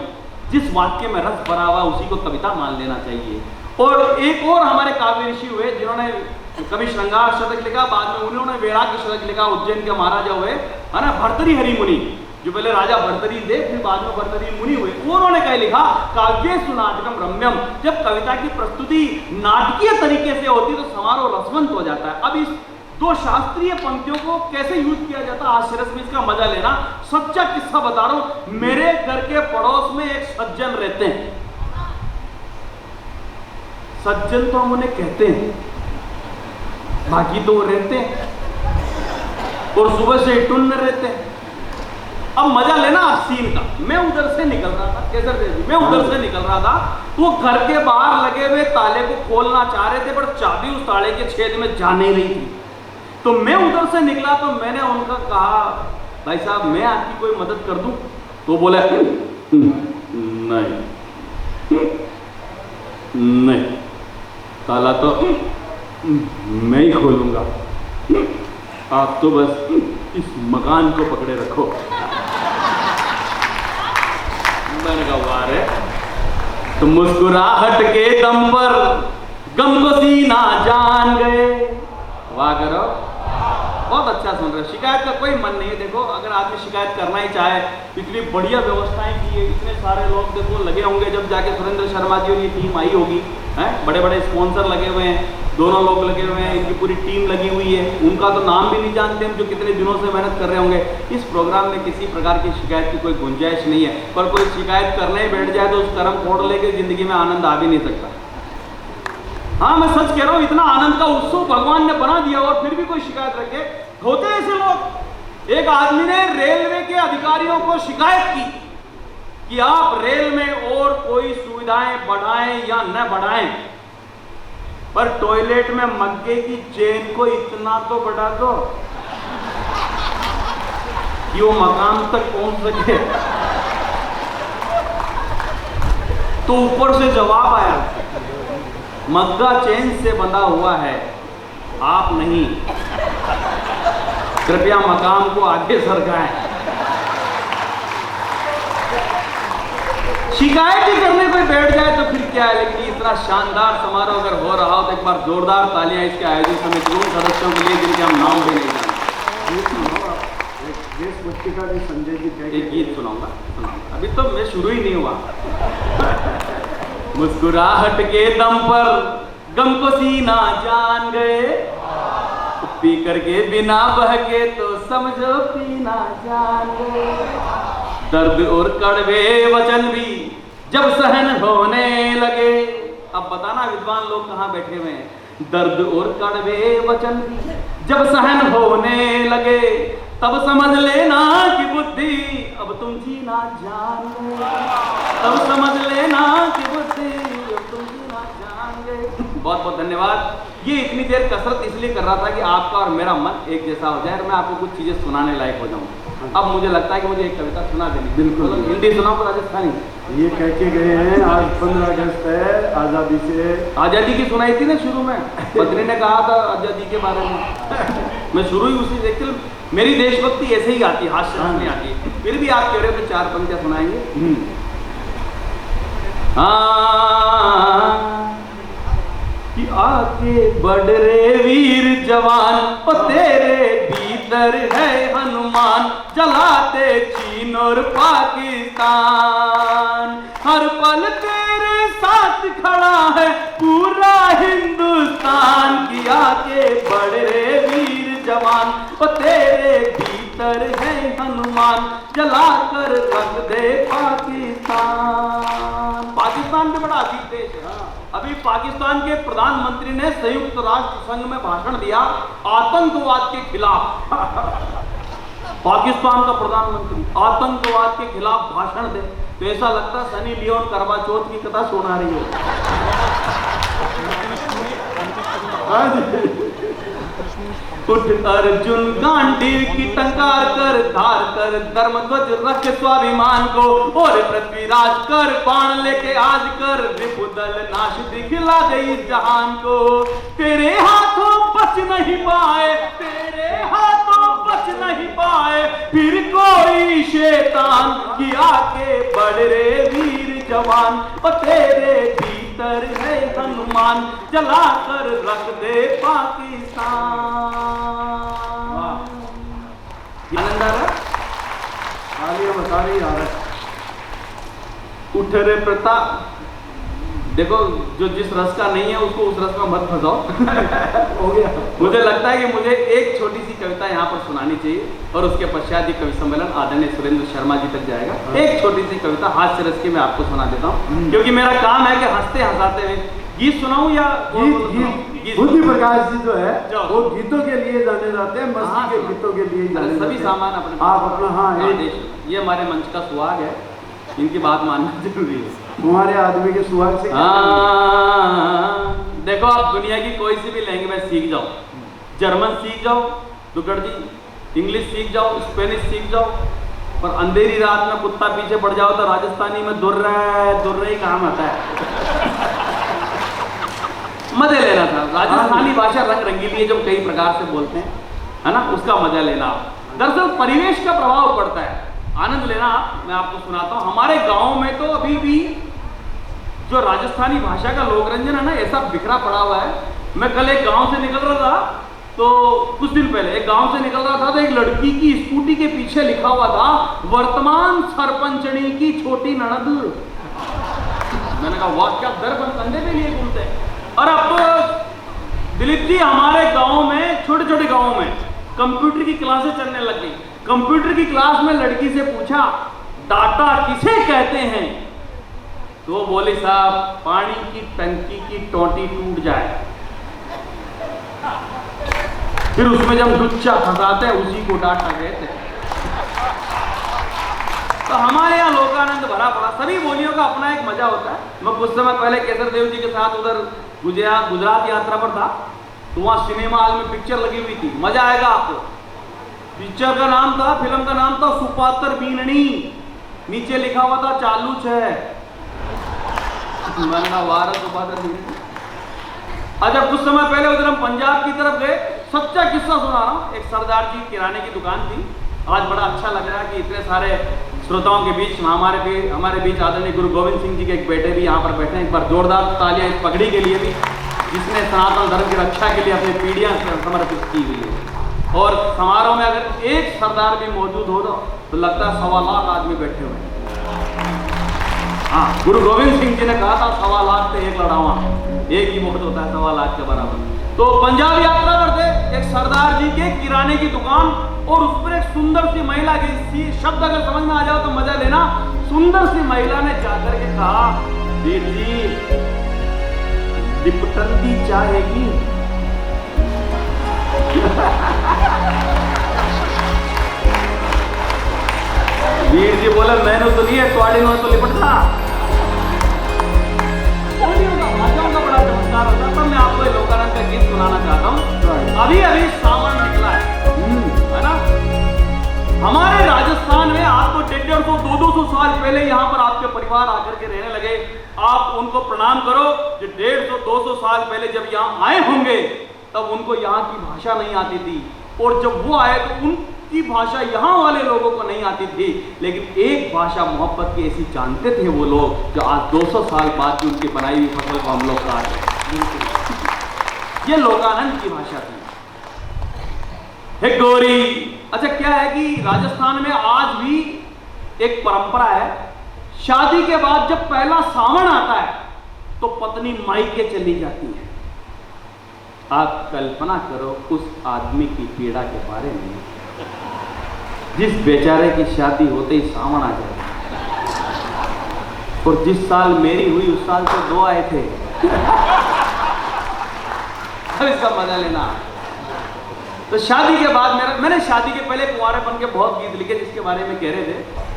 जिस वाक्य में रस भरा हुआ उसी को कविता मान लेना चाहिए। और एक और हमारे काव्य ऋषि हुए जिन्होंने कवि श्रृंगार शतक लिखा, बाद में उन्होंने वैराग्य शतक लिखा। उज्जैन के महाराजा हुए है ना भर्तरी हरि मुनि, जो पहले राजा भर्तरी थे फिर बाद में भर्तरी मुनि हुए। उन्होंने क्या लिखा, काव्येषु नाटकम रम्यम। जब कविता की प्रस्तुति नाटकीय तरीके से होती तो समारोह रसवंत हो जाता है। अब इस दो शास्त्रीय पंक्तियों को कैसे यूज किया जाता है, आज सिरस में इसका मजा लेना। सच्चा किस्सा बता रहा हूं, मेरे घर के पड़ोस में एक सज्जन रहते हैं। सज्जन तो हम उन्हें कहते हैं, बाकी तो वो रहते हैं और सुबह से टुन्न रहते हैं। अब मजा लेना आप सीन का। मैं उधर से निकल रहा था, केसर देवी, मैं उधर से निकल रहा था, वो घर के बाहर लगे हुए ताले को खोलना चाह रहे थे, पर चाबी उस ताले के छेद में जा नहीं रही थी। तो मैं उधर से निकला तो मैंने उनका कहा, भाई साहब मैं आपकी कोई मदद कर दूं? तो बोले नहीं, ताला तो मैं ही खोलूंगा, आप तो बस इस मकान को पकड़े रखो। मैंने कहा वाह रे। तो मुस्कुराहट के दम पर गम को सीना जान गए, वाह करो। बहुत अच्छा सुन रहे, शिकायत का कोई मन नहीं है। देखो अगर आदमी शिकायत करना ही चाहे, इतनी बढ़िया व्यवस्थाएं की है, इतने सारे लोग देखो लगे होंगे। जब जाके सुरेंद्र शर्मा जी और ये टीम आई होगी, हैं बड़े बड़े स्पॉन्सर लगे हुए हैं, दोनों लोग लगे हुए हैं, इनकी पूरी टीम लगी हुई है। उनका तो नाम भी नहीं जानते हम, जो कितने दिनों से मेहनत कर रहे होंगे। इस प्रोग्राम में किसी प्रकार की शिकायत की कोई गुंजाइश नहीं है, पर कोई शिकायत करने ही बैठ जाए तो उस कर्म कोड लेके जिंदगी में आनंद आ भी नहीं सकता। हाँ मैं सच कह रहा हूं, इतना आनंद का उत्सव भगवान ने बना दिया और फिर भी कोई शिकायत रखे। होते ऐसे लोग। एक आदमी ने रेलवे के अधिकारियों को शिकायत की कि आप रेल में और कोई सुविधाएं बढ़ाएं या न बढ़ाएं, पर टॉयलेट में मग्गे की चेन को इतना तो बढ़ा दो कि वो मकाम तक पहुंच सके। तो ऊपर से जवाब आया, मग्गा चेन से बंधा हुआ है, आप नहीं, कृपया मकाम को आगे सरकाएं। शिकायत ही करने कोई बैठ जाए तो फिर क्या है। लेकिन इतना शानदार समारोह अगर हो रहा हो तो एक बार जोरदार तालियां इसके आयोजन समिति उन सदस्यों के लिए जिनके हम नाम भी नहीं जानते। संजय जी एक गीत सुनाऊंगा। अभी तो मैं शुरू ही नहीं हुआ। मुस्कुराहट के दम पर गम को सीना जान गए, पी करके बिना बह के तो समझो पीना जान गए। दर्द और कड़वे वचन भी जब सहन होने लगे, अब बताना विद्वान लोग कहाँ बैठे हुए हैं। दर्द और कड़वे वचन भी जब सहन होने लगे, तब समझ लेना कि बुद्धि अब तुम जीना जान गए। तब समझ लेना कि बुद्धि अब तुम जीना जान गए। बहुत बहुत धन्यवाद। ये इतनी देर कसरत इसलिए कर रहा था कि आपका और मेरा मन एक जैसा हो जाए और मैं आपको कुछ चीजें सुनाने लायक हो जाऊं। अब मुझे लगता है कि मुझे एक कविता सुना देनी। बिल्कुल हिंदी सुनाओ राजस्थानी। ये कह के गए हैं आज 15 अगस्त है, आज़ादी से। आज़ादी की सुनाई थी ना शुरू में, पत्नी ने कहा था आज़ादी के बारे में। मैं शुरू ही उसी देखते, मेरी देशभक्ति ऐसे ही आती है, हास्य नहीं आती। फिर भी आप कह रहे हो कि 4 पंक्तियां सुनाएंगे। कि आके बढ़ रे वीर जवान, ओ तेरे भीतर है हनुमान, जलाते चीन और पाकिस्तान। हर पल तेरे साथ खड़ा है पूरा हिंदुस्तान। कि आके बढ़ रे वीर जवान, ओ तेरे भीतर है हनुमान, जलाकर रख दे पाकिस्तान। पाकिस्तान पाकिस्तान भी बड़ा अजीब देश है। अभी पाकिस्तान के प्रधानमंत्री ने संयुक्त राष्ट्र संघ में भाषण दिया आतंकवाद के खिलाफ। पाकिस्तान का प्रधानमंत्री आतंकवाद के खिलाफ भाषण दे तो ऐसा लगता सनी लियोन करवा चौथ की कथा सुना रही है। उठ अर्जुन गांडीव की टंकार कर धार कर धर्म ध्वज रख स्वाभिमान को, और पृथ्वीराज कर बाण लेके आज कर रिपुदल नाश दिखला दे इस जहान को। तेरे हाथों बच नहीं पाए, तेरे हाथों बच नहीं पाए फिर कोई शैतान की आके बढ़ रे वीर जवान। और तेरे भीतर है हनुमान जला कर रख दे पाकिस्तान। आनंद आ रहा बता रही आ रहा। उठ रे प्रताप, देखो जो जिस रस का नहीं है उसको उस रस में मत फंसाओ। हो गया। मुझे लगता है कि मुझे एक छोटी सी कविता यहाँ पर सुनानी चाहिए और उसके पश्चात कवि सम्मेलन आदरणीय सुरेंद्र शर्मा जी तक जाएगा। एक छोटी सी कविता हास्य रस की मैं आपको सुना देता हूँ, क्योंकि मेरा काम है कि हंसते हंसाते हुए गीत सुनाऊं या बुद्धि प्रकाश जी जो है वो गीतों के लिए जाने जाते हैं, मस्ती के गीतों के लिए जाने सभी सामान अपने आप अपना। हाँ, ये हमारे मंच का सुहाग है, इनकी बात मानना जरूरी है। तुम्हारे आदमी के सुहाग से देखो आप दुनिया की कोई सी भी लैंग्वेज सीख जाओ, जर्मन सीख जाओ दुगड़ जी, इंग्लिश सीख जाओ, स्पेनिश सीख जाओ, पर अंधेरी रात में कुत्ता पीछे पड़ जाओ तो राजस्थानी में दुर्र ही काम आता है। मजे लेना था। राजस्थानी भाषा रंग रंगीली है जो कई प्रकार से बोलते हैं, है ना, उसका मजा लेना। दरअसल परिवेश का प्रभाव पड़ता है, आनंद लेना। मैं आपको सुनाता हूँ, हमारे गांव में तो अभी भी जो राजस्थानी भाषा का लोकरंजन है ना, ऐसा बिखरा पड़ा हुआ है। मैं कल एक गांव से निकल रहा था, तो कुछ दिन पहले एक गांव से निकल रहा था तो एक लड़की की स्कूटी के पीछे लिखा हुआ था वर्तमान सरपंचनी की छोटी ननद। मैंने कहा वाह, क्या दर कंधे पे लिए घूमते हैं। और अब तो दिलीप जी हमारे गांव में, छोटे छोटे गांवों में कंप्यूटर की क्लासें चलने लग गई। कंप्यूटर की क्लास में लड़की से पूछा डाटा किसे कहते हैं, तो वो बोले साहब पानी की टंकी की टोटी टूट जाए फिर उसमें जब गुच्छा फंसाते हैं उसी को डाटा कहते हैं। तो हमारे यहाँ लोकानंद भरा पड़ा, सभी बोलियों का अपना एक मजा होता है। मैं कुछ समय पहले केसर देव जी के साथ उधर गुजरात यात्रा पर था, तो वहाँ सिनेमा हॉल में पिक्चर लगी हुई थी, मजा आएगा आपको। पिक्चर का नाम था, फिल्म का नाम था सुपात्र बीननी, नीचे लिखा हुआ था चालू है। अच्छा कुछ समय पहले उधर हम पंजाब की तरफ गए, सच्चा किस्सा सुना रहा हूँ। एक सरदार जी किराने की दुकान थी। आज बड़ा अच्छा लग रहा है कि इतने सारे श्रोताओं के बीच हमारे बीच आदरणीय गुरु गोविंद सिंह जी के एक बेटे भी यहाँ पर बैठे हैं। एक बार जोरदार तालियां इस पगड़ी के लिए भी, जिसने सनातन धर्म की रक्षा के लिए अपनी पीढ़ियां समर्पित की हुई है। और समारोह में अगर एक सरदार भी मौजूद हो तो लगता है 1.25 लाख आदमी बैठे हुए हैं। हाँ, गुरु गोविंद सिंह जी ने कहा था 1.25 लाख से एक लड़ावा, एक ही मुक्त होता है 1.25 लाख के बराबर। तो पंजाब यात्रा पर थे, एक सरदार जी के किराने की दुकान और उस पर एक सुंदर सी महिला की, शब्द अगर समझ में आ जाओ तो मजा लेना। सुंदर सी महिला ने जाकर के कहा वीर जी लिपटंती चाहेगी। वीर जी बोले मैंने तो नहीं है, तुम्हारी में तो लिपटता। भाषाओं का बड़ा चमत्कार होता है। मैं आपको लोकानंद का गीत सुनाना चाहता हूँ। अभी अभी सावन निकला है ना। हमारे राजस्थान में आपको 150-200 साल पहले यहाँ पर आपके परिवार आकर के रहने लगे। आप उनको प्रणाम करो जो 150-200 साल पहले जब यहाँ आए होंगे तब उनको यहाँ की भाषा नहीं आती थी, और जब वो आए तो उनकी भाषा यहाँ वाले लोगों को नहीं आती थी। लेकिन एक भाषा मोहब्बत की ऐसी जानते थे वो लोग जो आज 200 साल बाद भी उनकी बनाई हुई फसल को हम लोग खा रहे हैं। ये लोकानंद की भाषा थी। हे गोरी, अच्छा क्या है कि राजस्थान में आज भी एक परंपरा है, शादी के बाद जब पहला सावन आता है तो पत्नी मायके चली जाती है। आप कल्पना करो उस आदमी की पीड़ा के बारे में जिस बेचारे की शादी होते ही सावन आ जाए। और जिस साल मेरी हुई उस साल तो 2 आए थे। अब इसका मजा लेना। तो शादी के बाद मैंने शादी के पहले कुंवारेपन के बहुत गीत लिखे जिसके बारे में कह रहे थे,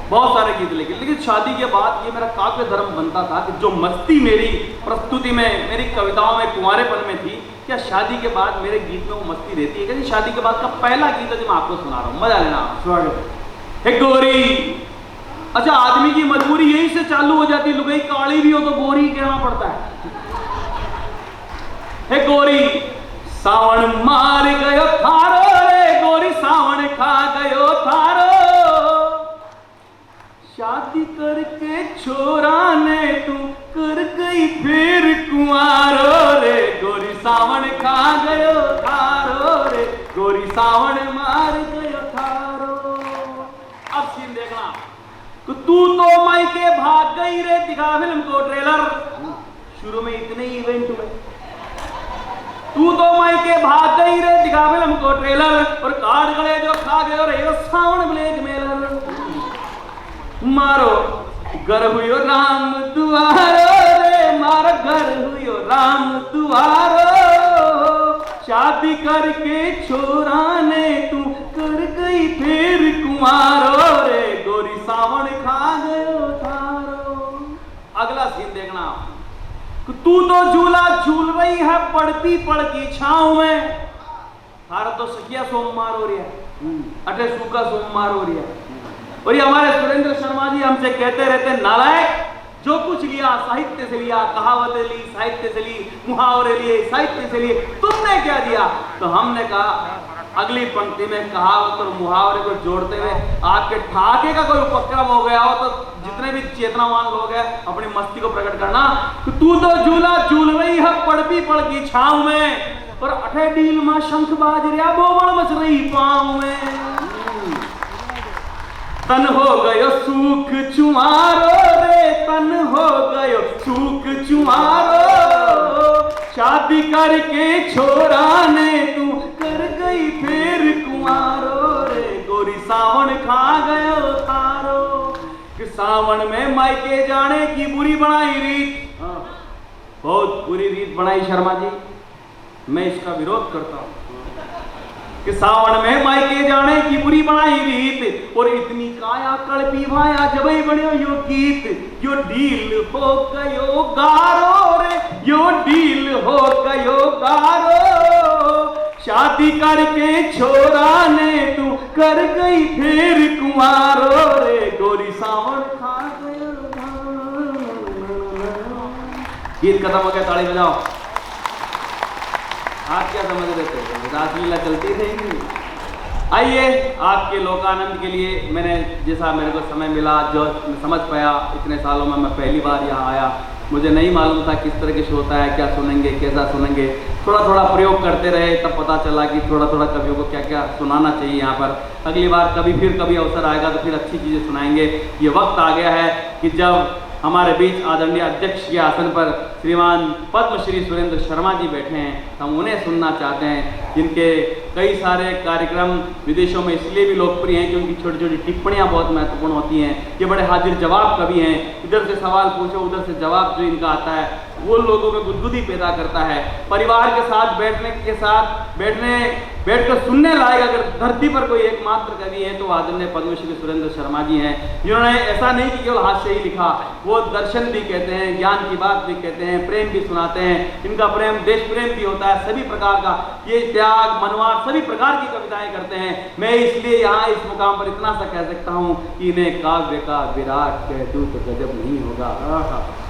बहुत सारे गीत लिखे, लेकिन शादी के बाद ये मेरा काव्य धर्म बनता था कि जो मस्ती मेरी प्रस्तुति में, मेरी कविताओं में कुंवारेपन में थी, क्या शादी के बाद मेरे गीत में वो मस्ती रहती है? क्योंकि शादी के बाद का पहला गीत है जो मैं आपको सुना रहा हूँ, मजा लेना। स्वागत है। गोरी, अच्छा आदमी की मजबूरी यही से चालू हो जाती, लुगाई काली भी हो तो गोरी कहना पड़ता है। गोरी सावन मार गयो थारो रे, गोरी सावन खा गयो थारो, शादी करके छोरा ने तू कर गई फिर कुंवारो रे, गोरी सावन खा गयो थारो रे, गोरी सावन मार गयो थारो। अब सीन देखना, तू तो मायके भाग गई रे, दिखा फिल्म को ट्रेलर। शुरू में इतने इवेंट हुए, तू तो मायके भाग गई रे, दिखा फिल्म को ट्रेलर, और कार्ड गले जो खा गए रे यो सावन ब्लैक मेलर। मारो घर हुयो राम दुआरो रे, मारो घर हुयो राम दुआरो, शादी करके छोरा ने तू कर गई फिर कुंवारो रे, गोरी सावन खा गयो थारो। अगला सीन देखना, तू तो झूला झूल रही है पड़ती पड़ की छांव में, थारा तो सखिया सोमवार हो रही है, अटे सूखा सोमवार हो रही है। और ये हमारे सुरेंद्र शर्मा जी हमसे कहते रहते, नालायक जो कुछ लिया साहित्य से लिया, कहावतें ली साहित्य से ली, मुहावरे लिए साहित्य से लिए, तुमने क्या दिया? तो हमने कहा अगली पंक्ति में कहावत और मुहावरे को जोड़ते हुए आपके ठाके का कोई उपक्रम हो गया हो तो जितने भी चेतनावान लोग हैं अपनी मस्ती को प्रकट करना। तो तू तो झूला झूल रही है पड़ती पड़ की छांव में, और अठे डील में शंख बाज रहा बोबड़ मच रही पांव में, तन हो गयो सूख चुमारो रे, तन हो गयो सूख चुमारो, शादी करके छोरा ने तू कर गई फिर कुंवारो रे, गोरी सावन खा गयो थारो। कि सावन में मायके जाने की बुरी बनाई रीत, बहुत बुरी रीत बनाई शर्मा जी, मैं इसका विरोध करता हूं कि सावन में मायके जाने की बुरी बनाई रीत, और इतनी काया कड़पी भाया जबई बनियो यो गीत, यो डील हो गयो गारो रे, यो डील हो गयो गारो, शादी करके छोरा ने तू कर गई फिर कुंवारो रे, गोरी सावन खा गयो। गीत खत्म हो गया, ताली बजाओ। आप क्या समझ रहे थे, रासलीला चलती रहेगी? आइए आपके लोकानंद के लिए मैंने जैसा मेरे को समय मिला, जो समझ पाया, इतने सालों में मैं पहली बार यहाँ आया, मुझे नहीं मालूम था किस तरह के शो होता है, क्या सुनेंगे, कैसा सुनेंगे, थोड़ा थोड़ा प्रयोग करते रहे, तब पता चला कि थोड़ा थोड़ा कवियों को क्या क्या सुनाना चाहिए यहाँ पर। अगली बार कभी अवसर आएगा तो फिर अच्छी चीज़ें सुनाएंगे। ये वक्त आ गया है कि जब हमारे बीच आदरणीय अध्यक्ष के आसन पर श्रीमान पद्मश्री सुरेंद्र शर्मा जी बैठे हैं, हम उन्हें सुनना चाहते हैं, जिनके कई सारे कार्यक्रम विदेशों में इसलिए भी लोकप्रिय हैं कि उनकी छोटी छोटी टिप्पणियां बहुत महत्वपूर्ण होती हैं। ये बड़े हाजिर जवाब कवि हैं, इधर से सवाल पूछो उधर से जवाब जो इनका आता है वो लोगों में गुदगुदी पैदा करता है। परिवार के साथ बैठकर सुनने लायक अगर धरती पर कोई एकमात्र कवि है तो आदरणीय पद्मश्री सुरेंद्र शर्मा जी हैं, जिन्होंने ऐसा नहीं कि केवल हास्य ही लिखा, वो दर्शन भी कहते हैं, ज्ञान की बात भी कहते हैं, प्रेम भी सुनाते हैं। इनका प्रेम देश प्रेम भी होता है, सभी प्रकार का, ये त्याग मनवार सभी प्रकार की कविताएं करते हैं। मैं इसलिए यहाँ इस मुकाम पर इतना सा कह सकता हूँ कि इन्हें काव्य का विराट कह दूं तो गजब नहीं होगा,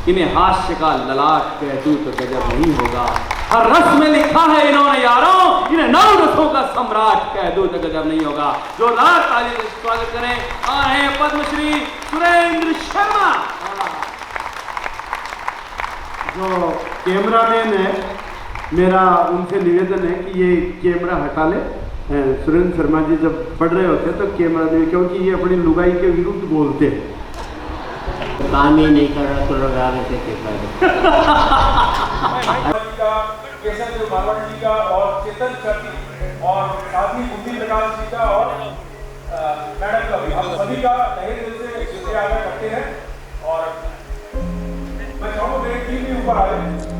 इन्हें हास्य का ललाट कह दूं तो गजब नहीं होगा। हर रस में लिखा है इन्होंने यारों, इन्हें नौ रसों का सम्राट कह दूं तो गजब नहीं होगा। जोरदार ताली से स्वागत करें, आ रहे हैं पद्मश्री सुरेंद्र शर्मा। जो कैमरामैन है, मेरा उनसे निवेदन है कि ये कैमरा हटा ले। सुरेंद्र शर्मा जी जब पढ़ रहे होते तो कैमरा दे, क्योंकि ये अपनी लुगाई के विरुद्ध बोलते हैं। काम ही नहीं कर रहा तो लगा रहे थे केशव देव बावड़ जी का और चेतन चट्टी और साथ ही बुद्धि प्रकाश जी का और मैडम का भी, हम सभी का तहे दिल से शुक्रिया अदा करते हैं। और testify